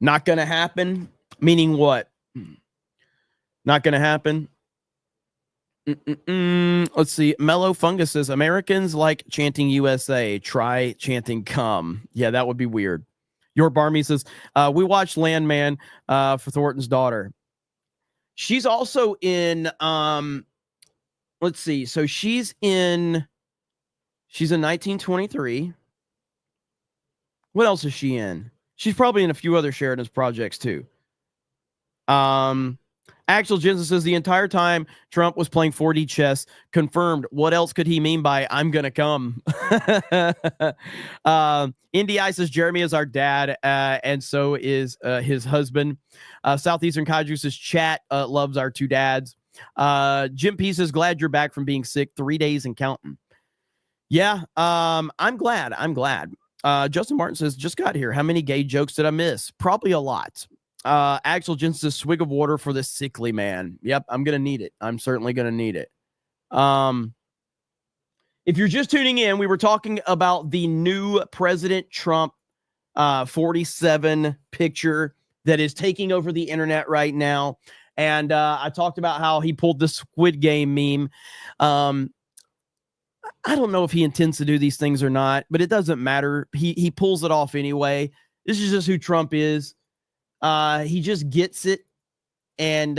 Not going to happen. Meaning what? Not going to happen. Let's see. Mellow Fungus says Americans like chanting USA. Try chanting come. Yeah, that would be weird. Your Barmy says we watched Landman for Thornton's daughter. She's also in let's see. So she's in 1923. What else is she in? She's probably in a few other Sheridan's projects too. Axel Jensen says the entire time Trump was playing 4D chess, confirmed. What else could he mean by I'm gonna come? Indy I says Jeremy is our dad, and so is his husband. Southeastern Kaiju says chat loves our two dads. Jim P says glad you're back from being sick. 3 days and counting. Yeah, I'm glad. Justin Martin says just got here. How many gay jokes did I miss? Probably a lot. Axel Jensen says swig of water for the sickly man. Yep, I'm gonna need it. I'm certainly gonna need it. If you're just tuning in, we were talking about the new President Trump 47 picture that is taking over the internet right now. And I talked about how he pulled the Squid Game meme. I don't know if he intends to do these things or not, but it doesn't matter. He pulls it off anyway. This is just who Trump is. He just gets it. And,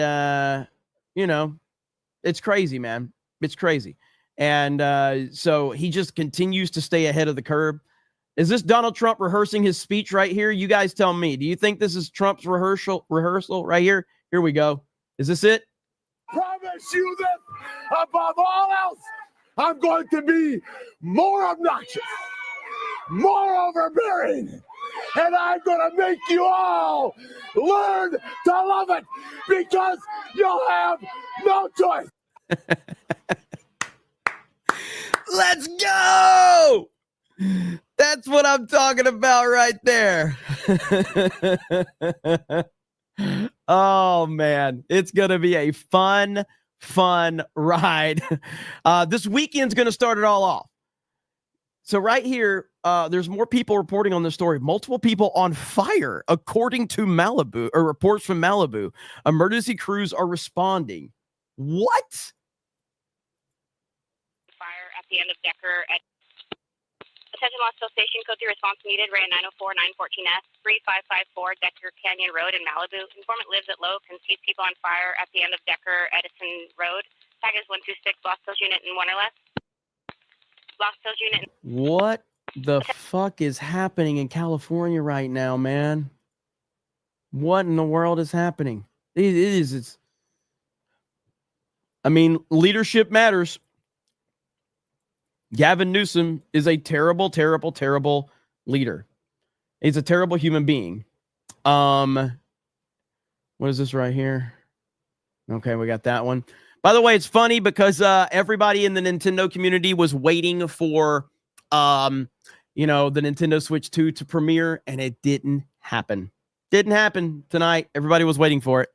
you know, it's crazy, man. It's crazy. And so he just continues to stay ahead of the curve. Is this Donald Trump rehearsing his speech right here? You guys tell me. Do you think this is Trump's rehearsal right here? Here we go. Is this it? Promise you this, above all else, I'm going to be more obnoxious, more overbearing, and I'm going to make you all learn to love it because you'll have no choice. Let's go. That's what I'm talking about right there. Oh, man. It's going to be a fun ride. This weekend's going to start it all off. So right here, there's more people reporting on this story. Multiple people on fire, according to Malibu, or reports from Malibu. Emergency crews are responding. What? Fire at the end of Decker at attention Lost Station, code 3 response needed, ran 904-914S, 3554 Decker Canyon Road in Malibu. Informant lives at Lowe and sees people on fire at the end of Decker Edison Road. Tag is 126, Lost Hills unit in 1 or less. Lost Hills unit. What the fuck is happening in California right now, man? What in the world is happening? It's I mean, leadership matters. Gavin Newsom is a terrible, terrible, terrible leader. He's a terrible human being. What is this right here? Okay, we got that one. By the way, it's funny because everybody in the Nintendo community was waiting for the Nintendo Switch 2 to premiere, and it didn't happen. Didn't happen tonight. Everybody was waiting for it.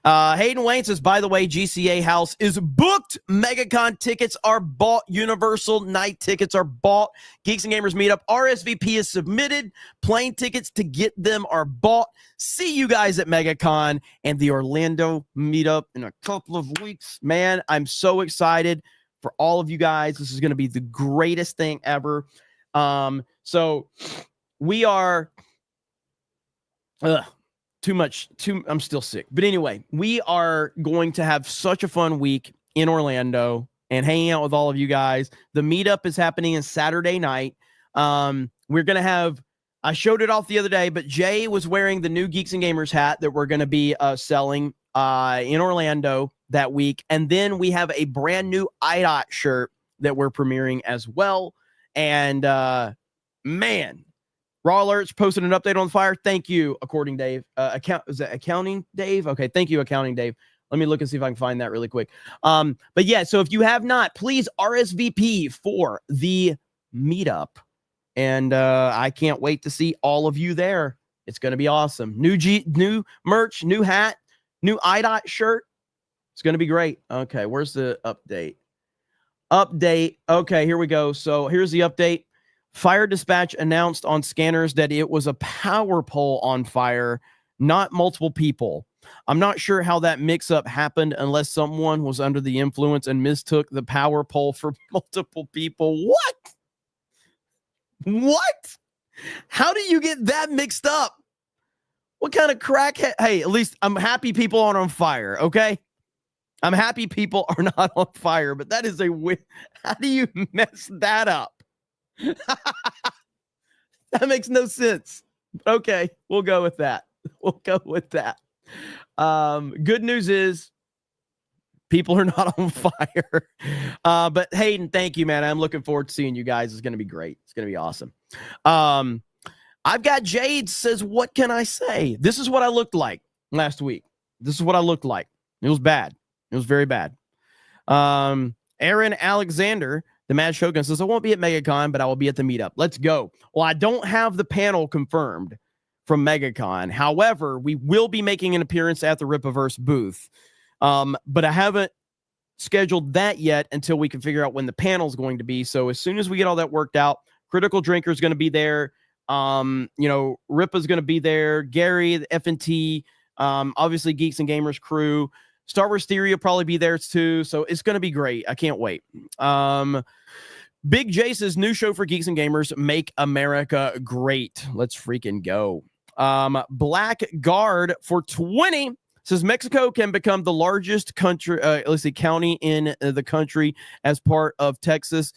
Hayden Wayne says, by the way, GCA house is booked. Megacon tickets are bought. Universal night tickets are bought. Geeks and Gamers meetup RSVP is submitted. Plane tickets to get them are bought. See you guys at Megacon and the Orlando meetup in a couple of weeks. Man, I'm so excited for all of you guys. This is going to be the greatest thing ever. So we are... I'm still sick. But anyway, we are going to have such a fun week in Orlando and hanging out with all of you guys. The meetup is happening on Saturday night. We're going to have, I showed it off the other day, but Jay was wearing the new Geeks and Gamers hat that we're going to be selling in Orlando that week. And then we have a brand new IDOT shirt that we're premiering as well. And man, Raw Alerts posted an update on the fire. Thank you, according Dave. Is that Accounting Dave? Okay, thank you, Accounting Dave. Let me look and see if I can find that really quick. But yeah, so if you have not, please RSVP for the meetup. And I can't wait to see all of you there. It's going to be awesome. New merch, new hat, new IDOT shirt. It's going to be great. Okay, where's the update? Okay, here we go. So here's the update. Fire dispatch announced on scanners that it was a power pole on fire, not multiple people. I'm not sure how that mix-up happened unless someone was under the influence and mistook the power pole for multiple people. What? How do you get that mixed up? What kind of crackhead? Hey, at least I'm happy people aren't on fire, okay? I'm happy people are not on fire, but that is how do you mess that up? That makes no sense. Okay, we'll go with that. Good news is people are not on fire. But Hayden, thank you, man. I'm looking forward to seeing you guys. It's going to be great. It's going to be awesome. I've got Jade says, what can I say? This is what I looked like last week. This is what I looked like. It was bad. It was very bad. Aaron Alexander, the Mad Shogun, says, I won't be at MegaCon, but I will be at the meetup. Let's go. Well, I don't have the panel confirmed from MegaCon. However, we will be making an appearance at the Ripaverse booth. But I haven't scheduled that yet until we can figure out when the panel is going to be. So as soon as we get all that worked out, Critical Drinker is going to be there. Ripa's going to be there. Gary, the F&T, obviously Geeks and Gamers crew. Star Wars Theory will probably be there too. So it's going to be great. I can't wait. Big J says, new show for Geeks and Gamers, Make America Great. Let's freaking go. Black Guard for 20 Says Mexico can become the largest country, county in the country as part of Texas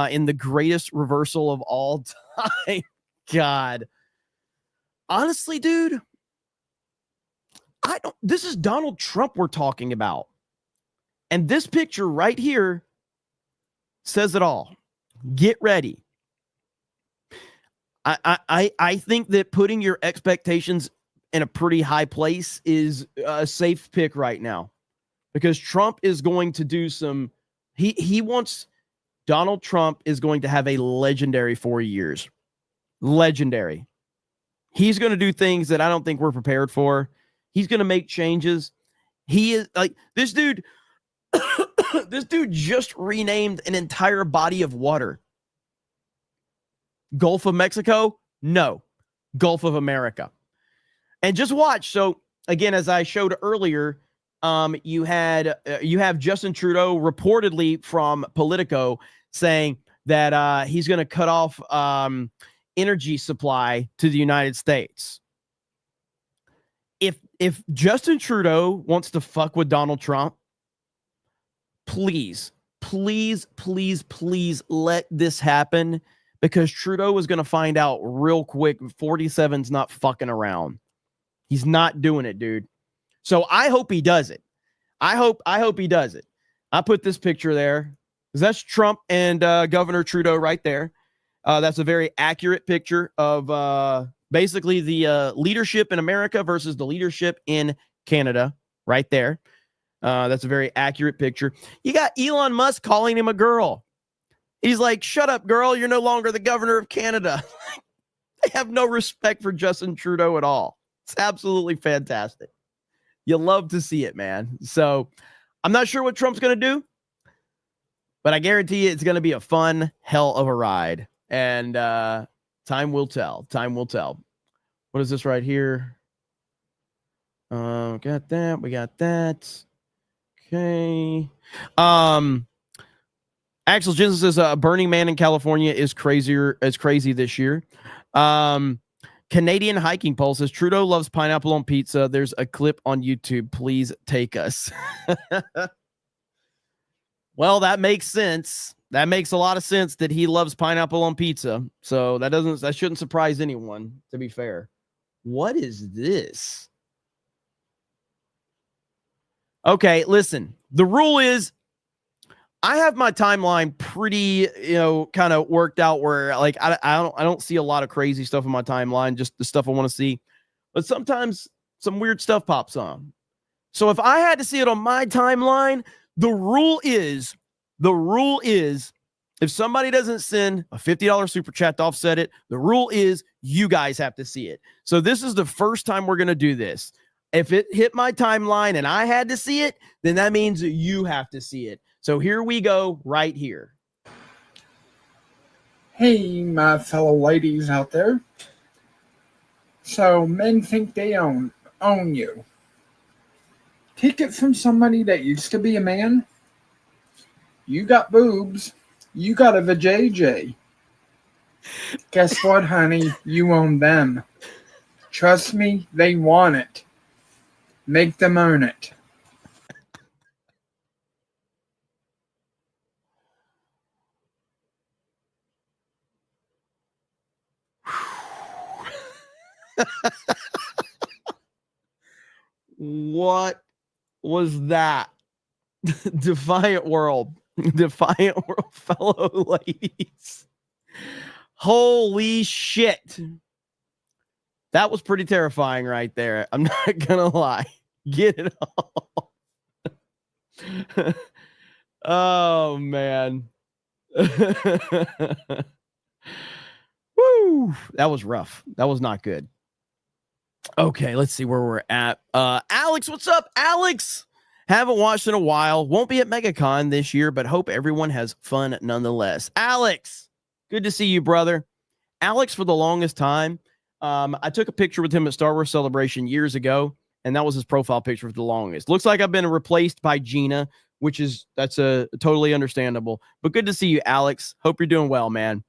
in the greatest reversal of all time. God. Honestly, dude, this is Donald Trump we're talking about. And this picture right here says it all. Get ready. I think that putting your expectations in a pretty high place is a safe pick right now, because Trump is going to do some, Donald Trump is going to have a legendary 4 years. Legendary. He's going to do things that I don't think we're prepared for. He's going to make changes. He is like this dude. This dude just renamed an entire body of water. Gulf of Mexico? No. Gulf of America. And just watch. So again, as I showed earlier, you have Justin Trudeau reportedly from Politico saying that he's going to cut off energy supply to the United States. If Justin Trudeau wants to fuck with Donald Trump, please let this happen, because Trudeau is going to find out real quick 47's not fucking around. He's not doing it, dude. So I hope he does it. I hope he does it. I put this picture there. That's Trump and Governor Trudeau right there. That's a very accurate picture of basically the leadership in America versus the leadership in Canada right there. That's a very accurate picture. You got Elon Musk calling him a girl. He's like, shut up, girl. You're no longer the governor of Canada. They have no respect for Justin Trudeau at all. It's absolutely fantastic. You love to see it, man. So I'm not sure what Trump's going to do, but I guarantee you it's going to be a fun hell of a ride. And time will tell. Time will tell. What is this right here? Got that. We got that. Okay. Axel Jensen says Burning Man in California is crazy this year. Canadian Hiking Pole says Trudeau loves pineapple on pizza. There's a clip on YouTube. Please take us. Well, that makes sense. That makes a lot of sense that he loves pineapple on pizza. So that shouldn't surprise anyone, to be fair. What is this? Okay, listen. The rule is I have my timeline pretty, kind of worked out where like I don't see a lot of crazy stuff in my timeline, just the stuff I want to see. But sometimes some weird stuff pops on. So if I had to see it on my timeline, the rule is if somebody doesn't send a $50 super chat to offset it, the rule is you guys have to see it. So this is the first time we're going to do this. If it hit my timeline and I had to see it, then that means you have to see it. So here we go right here. Hey, my fellow ladies out there. So men think they own you. Take it from somebody that used to be a man. You got boobs. You got a vajayjay. Guess what, honey? You own them. Trust me, they want it. Make them own it. What was that? Defiant World, fellow ladies. Holy shit. That was pretty terrifying right there. I'm not gonna lie. Get it all. Oh, man. Woo. That was rough. That was not good. Okay, let's see where we're at. Alex, what's up, Alex? Haven't watched in a while. Won't be at Megacon this year, but hope everyone has fun nonetheless. Alex, good to see you, brother. Alex, for the longest time, I took a picture with him at Star Wars Celebration years ago, and that was his profile picture for the longest. Looks like I've been replaced by Gina, that's totally understandable. But good to see you, Alex. Hope you're doing well, man.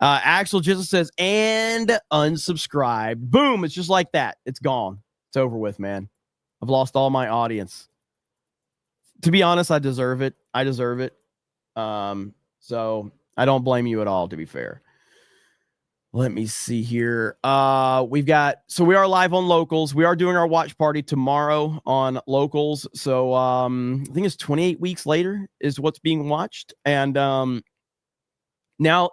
Axel just says, and unsubscribe. Boom. It's just like that. It's gone. It's over with, man. I've lost all my audience. To be honest, I deserve it. So I don't blame you at all, to be fair. Let me see here. We are live on Locals. We are doing our watch party tomorrow on Locals. So I think it's 28 weeks later is what's being watched. And now,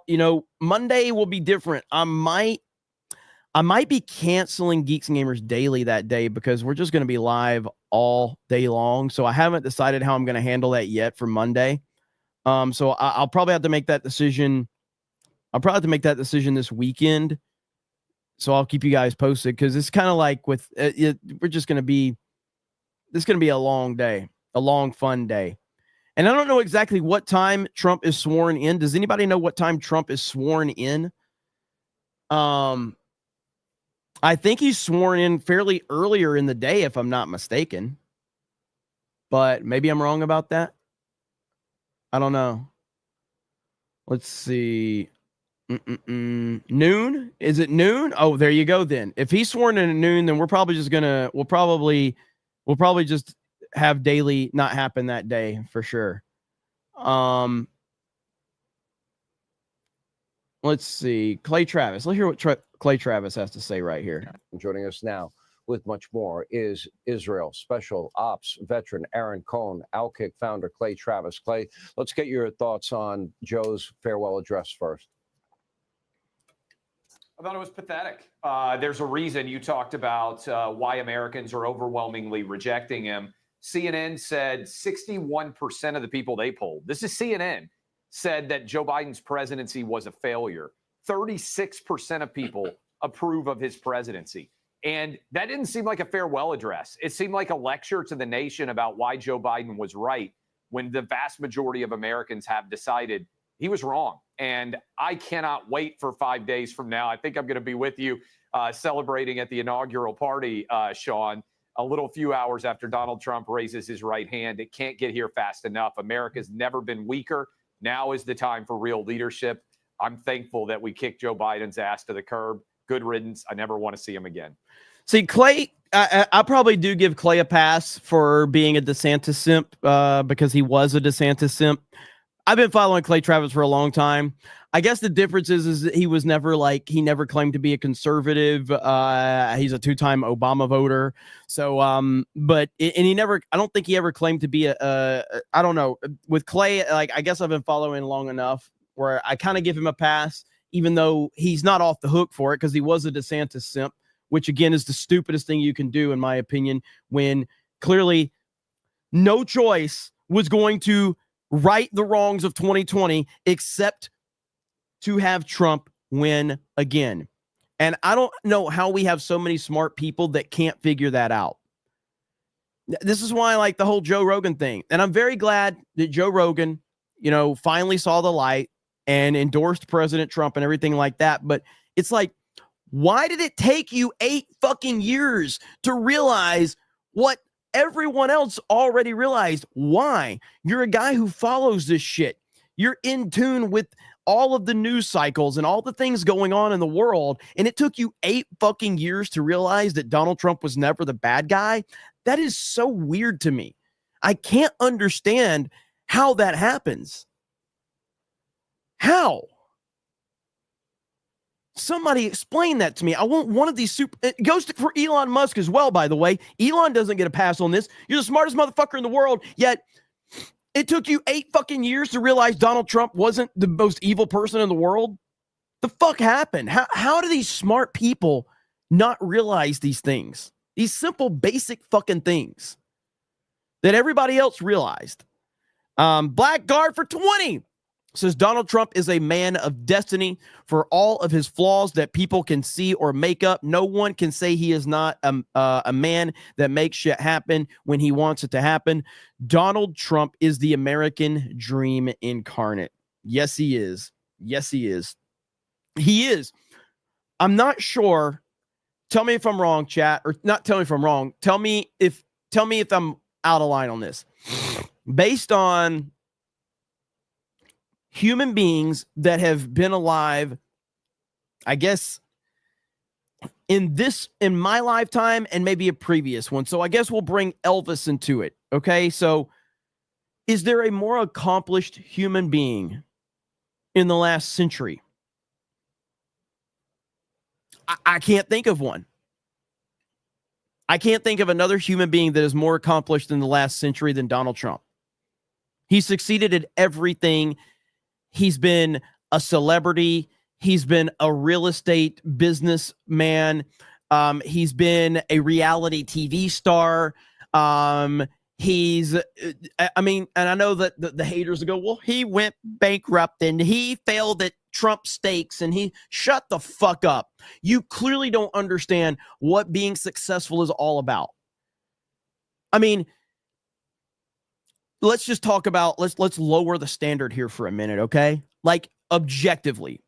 Monday will be different. I might be canceling Geeks and Gamers Daily that day because we're just going to be live all day long. So I haven't decided how I'm going to handle that yet for Monday. So I'll probably have to make that decision. I'll probably have to make that decision this weekend. So I'll keep you guys posted because it's kind of like this is going to be a long day, a long, fun day. And I don't know exactly what time Trump is sworn in. Does anybody know what time Trump is sworn in? I think he's sworn in fairly earlier in the day, if I'm not mistaken. But maybe I'm wrong about that. I don't know. Let's see. Noon? Is it noon? Oh, there you go then. If he's sworn in at noon, then we'll probably just have daily not happen that day for sure. Let's see. Klay Travis. Let's hear what Klay Travis has to say right here. Joining us now with much more is Israel Special Ops veteran Aaron Cohn, Outkick founder Klay Travis. Klay, let's get your thoughts on Joe's farewell address first. I thought it was pathetic. There's a reason you talked about why Americans are overwhelmingly rejecting him. CNN said 61% of the people they polled, this is CNN, said that Joe Biden's presidency was a failure. 36% of people approve of his presidency. And that didn't seem like a farewell address. It seemed like a lecture to the nation about why Joe Biden was right when the vast majority of Americans have decided he was wrong. And I cannot wait for 5 days from now. I think I'm going to be with you celebrating at the inaugural party, Sean, a little few hours after Donald Trump raises his right hand. It can't get here fast enough. America's never been weaker. Now is the time for real leadership. I'm thankful that we kicked Joe Biden's ass to the curb. Good riddance. I never want to see him again. See, Klay, I probably do give Klay a pass for being a DeSantis simp because he was a DeSantis simp. I've been following Klay Travis for a long time. I guess the difference is that he was never he never claimed to be a conservative. He's a two-time Obama voter. So, but he never, I don't think he ever claimed to be I don't know. With Klay, I guess I've been following long enough where I kind of give him a pass, even though he's not off the hook for it because he was a DeSantis simp, which again is the stupidest thing you can do, in my opinion, when clearly no choice was going to right the wrongs of 2020 except to have Trump win again. And I don't know how we have so many smart people that can't figure that out. This is why I like the whole Joe Rogan thing. And I'm very glad that Joe Rogan, finally saw the light and endorsed President Trump and everything like that. But it's like, why did it take you 8 fucking years to realize what everyone else already realized? Why? You're a guy who follows this shit. You're in tune with all of the news cycles and all the things going on in the world. And it took you 8 fucking years to realize that Donald Trump was never the bad guy. That is so weird to me. I can't understand how that happens. How? Somebody explain that to me. I want one of these it goes for Elon Musk as well, by the way. Elon doesn't get a pass on this. You're the smartest motherfucker in the world, yet it took you 8 fucking years to realize Donald Trump wasn't the most evil person in the world. The fuck happened? How do these smart people not realize these things? These simple, basic fucking things that everybody else realized. Blackguard for 20 says Donald Trump is a man of destiny. For all of his flaws that people can see or make up, no one can say he is not a man that makes shit happen when he wants it to happen. Donald Trump is the American dream incarnate. Yes, he is. Yes, he is. He is. I'm not sure. Tell me if I'm wrong, chat, or not tell me if I'm wrong. Tell me if I'm out of line on this. Based on human beings that have been alive, I guess, in my lifetime and maybe a previous one. So I guess we'll bring Elvis into it. Okay. So is there a more accomplished human being in the last century? I can't think of one. I can't think of another human being that is more accomplished in the last century than Donald Trump. He succeeded at everything. He's been a celebrity. He's been a real estate businessman. He's been a reality TV star. And I know that the haters will go, well, he went bankrupt and he failed at Trump stakes and he shut the fuck up. You clearly don't understand what being successful is all about. I mean, let's just talk about, let's lower the standard here for a minute. Okay. Like objectively,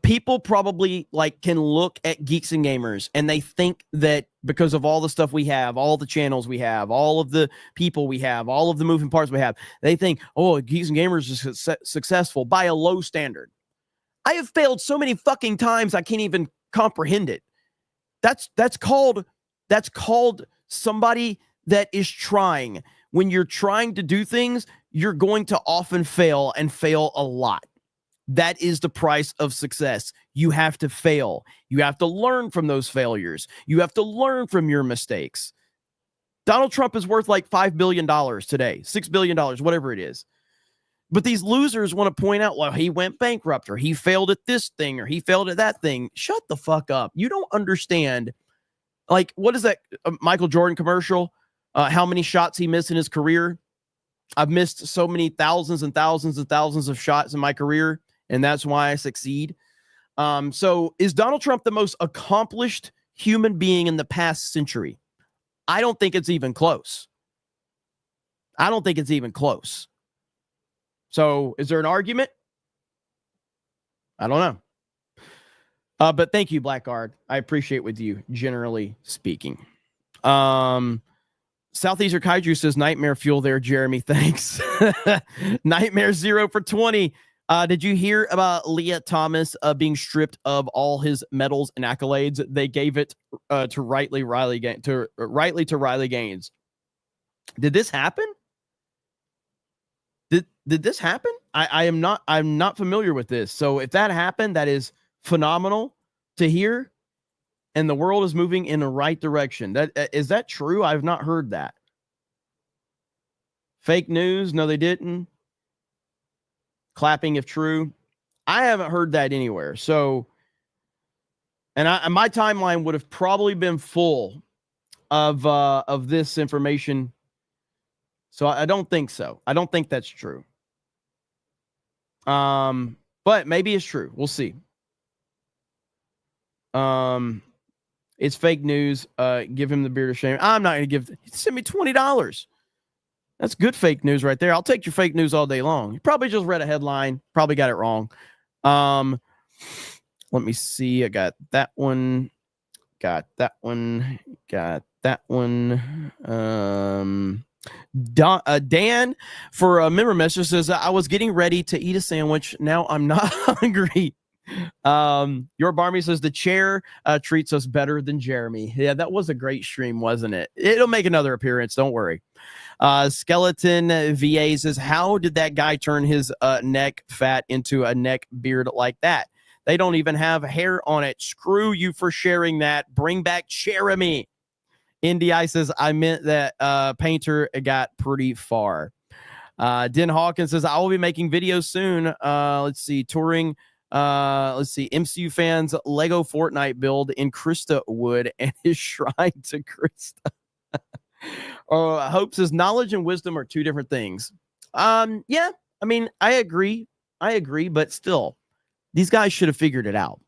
people probably like can look at Geeks and Gamers and they think that because of all the stuff we have, all the channels we have, all of the people we have, all of the moving parts we have, they think, oh, Geeks and Gamers is successful by a low standard. I have failed so many fucking times I can't even comprehend it. That's called somebody that is trying. When you're trying to do things, you're going to often fail and fail a lot. That is the price of success. You have to fail. You have to learn from those failures. You have to learn from your mistakes. Donald Trump is worth like $5 billion today, $6 billion, whatever it is. But these losers want to point out, well, he went bankrupt or he failed at this thing or he failed at that thing. Shut the fuck up. You don't understand. Like, what is that Michael Jordan commercial? How many shots he missed in his career? I've missed so many thousands and thousands and thousands of shots in my career, and that's why I succeed. So is Donald Trump the most accomplished human being in the past century? I don't think it's even close. I don't think it's even close. So is there an argument? I don't know. But thank you, Blackguard. I appreciate with you, generally speaking. Southeastern Kaiju says nightmare fuel there, Jeremy. Thanks. Nightmare 0 for 20. Did you hear about Leah Thomas being stripped of all his medals and accolades? They gave it to Riley Gaines. Did this happen? Did this happen? I'm not familiar with this. So if that happened, that is phenomenal to hear. And the world is moving in the right direction. Is that true? I've not heard that. Fake news? No, they didn't. Clapping if true. I haven't heard that anywhere. So, and my timeline would have probably been full of this information. So I don't think so. I don't think that's true. But maybe it's true. We'll see. It's fake news. Give him the beard of shame. I'm not going to give. Send me $20. That's good fake news right there. I'll take your fake news all day long. You probably just read a headline. Probably got it wrong. Let me see. I got that one. Got that one. Got that one. Dan for a member message says, I was getting ready to eat a sandwich. Now I'm not hungry. Your Barmy says the chair treats us better than Jeremy. Yeah, that was a great stream, wasn't it? It'll make another appearance. Don't worry. Skeleton VA says, how did that guy turn his neck fat into a neck beard like that? They don't even have hair on it. Screw you for sharing that. Bring back Jeremy. NDI says, I meant that Painter got pretty far. Den Hawkins says, I will be making videos soon. Let's see, touring. Let's see, MCU fans Lego Fortnite build in Krista Wood and his shrine to Krista. Hope says knowledge and wisdom are two different things. Yeah, I mean, I agree, but still, these guys should have figured it out.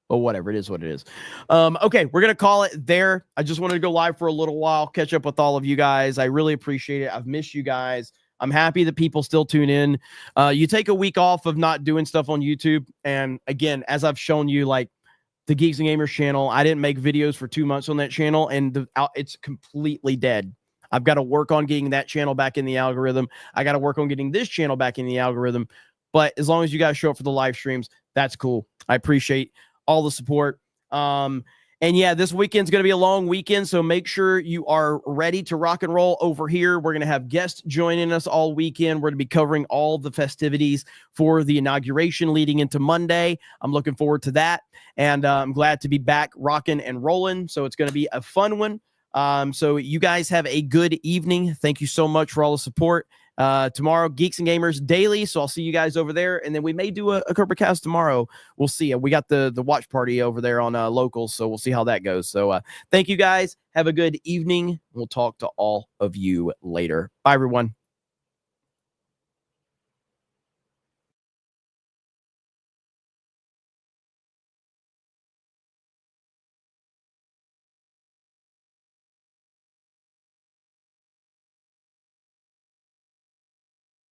But whatever, it is what it is. Okay, we're gonna call it there. I just wanted to go live for a little while, catch up with all of you guys. I really appreciate it. I've missed you guys. I'm happy that people still tune in. You take a week off of not doing stuff on YouTube. And again, as I've shown you, like the Geeks and Gamers channel, I didn't make videos for 2 months on that channel and it's completely dead. I've got to work on getting that channel back in the algorithm. I got to work on getting this channel back in the algorithm. But as long as you guys show up for the live streams, that's cool. I appreciate all the support. And yeah, this weekend's going to be a long weekend, so make sure you are ready to rock and roll over here. We're going to have guests joining us all weekend. We're going to be covering all the festivities for the inauguration leading into Monday. I'm looking forward to that, and I'm glad to be back rocking and rolling, so it's going to be a fun one. So you guys have a good evening. Thank you so much for all the support. Tomorrow, Geeks and Gamers Daily. So I'll see you guys over there. And then we may do a CobraCast tomorrow. We'll see. We got the watch party over there on Locals. So we'll see how that goes. So thank you guys. Have a good evening. We'll talk to all of you later. Bye, everyone.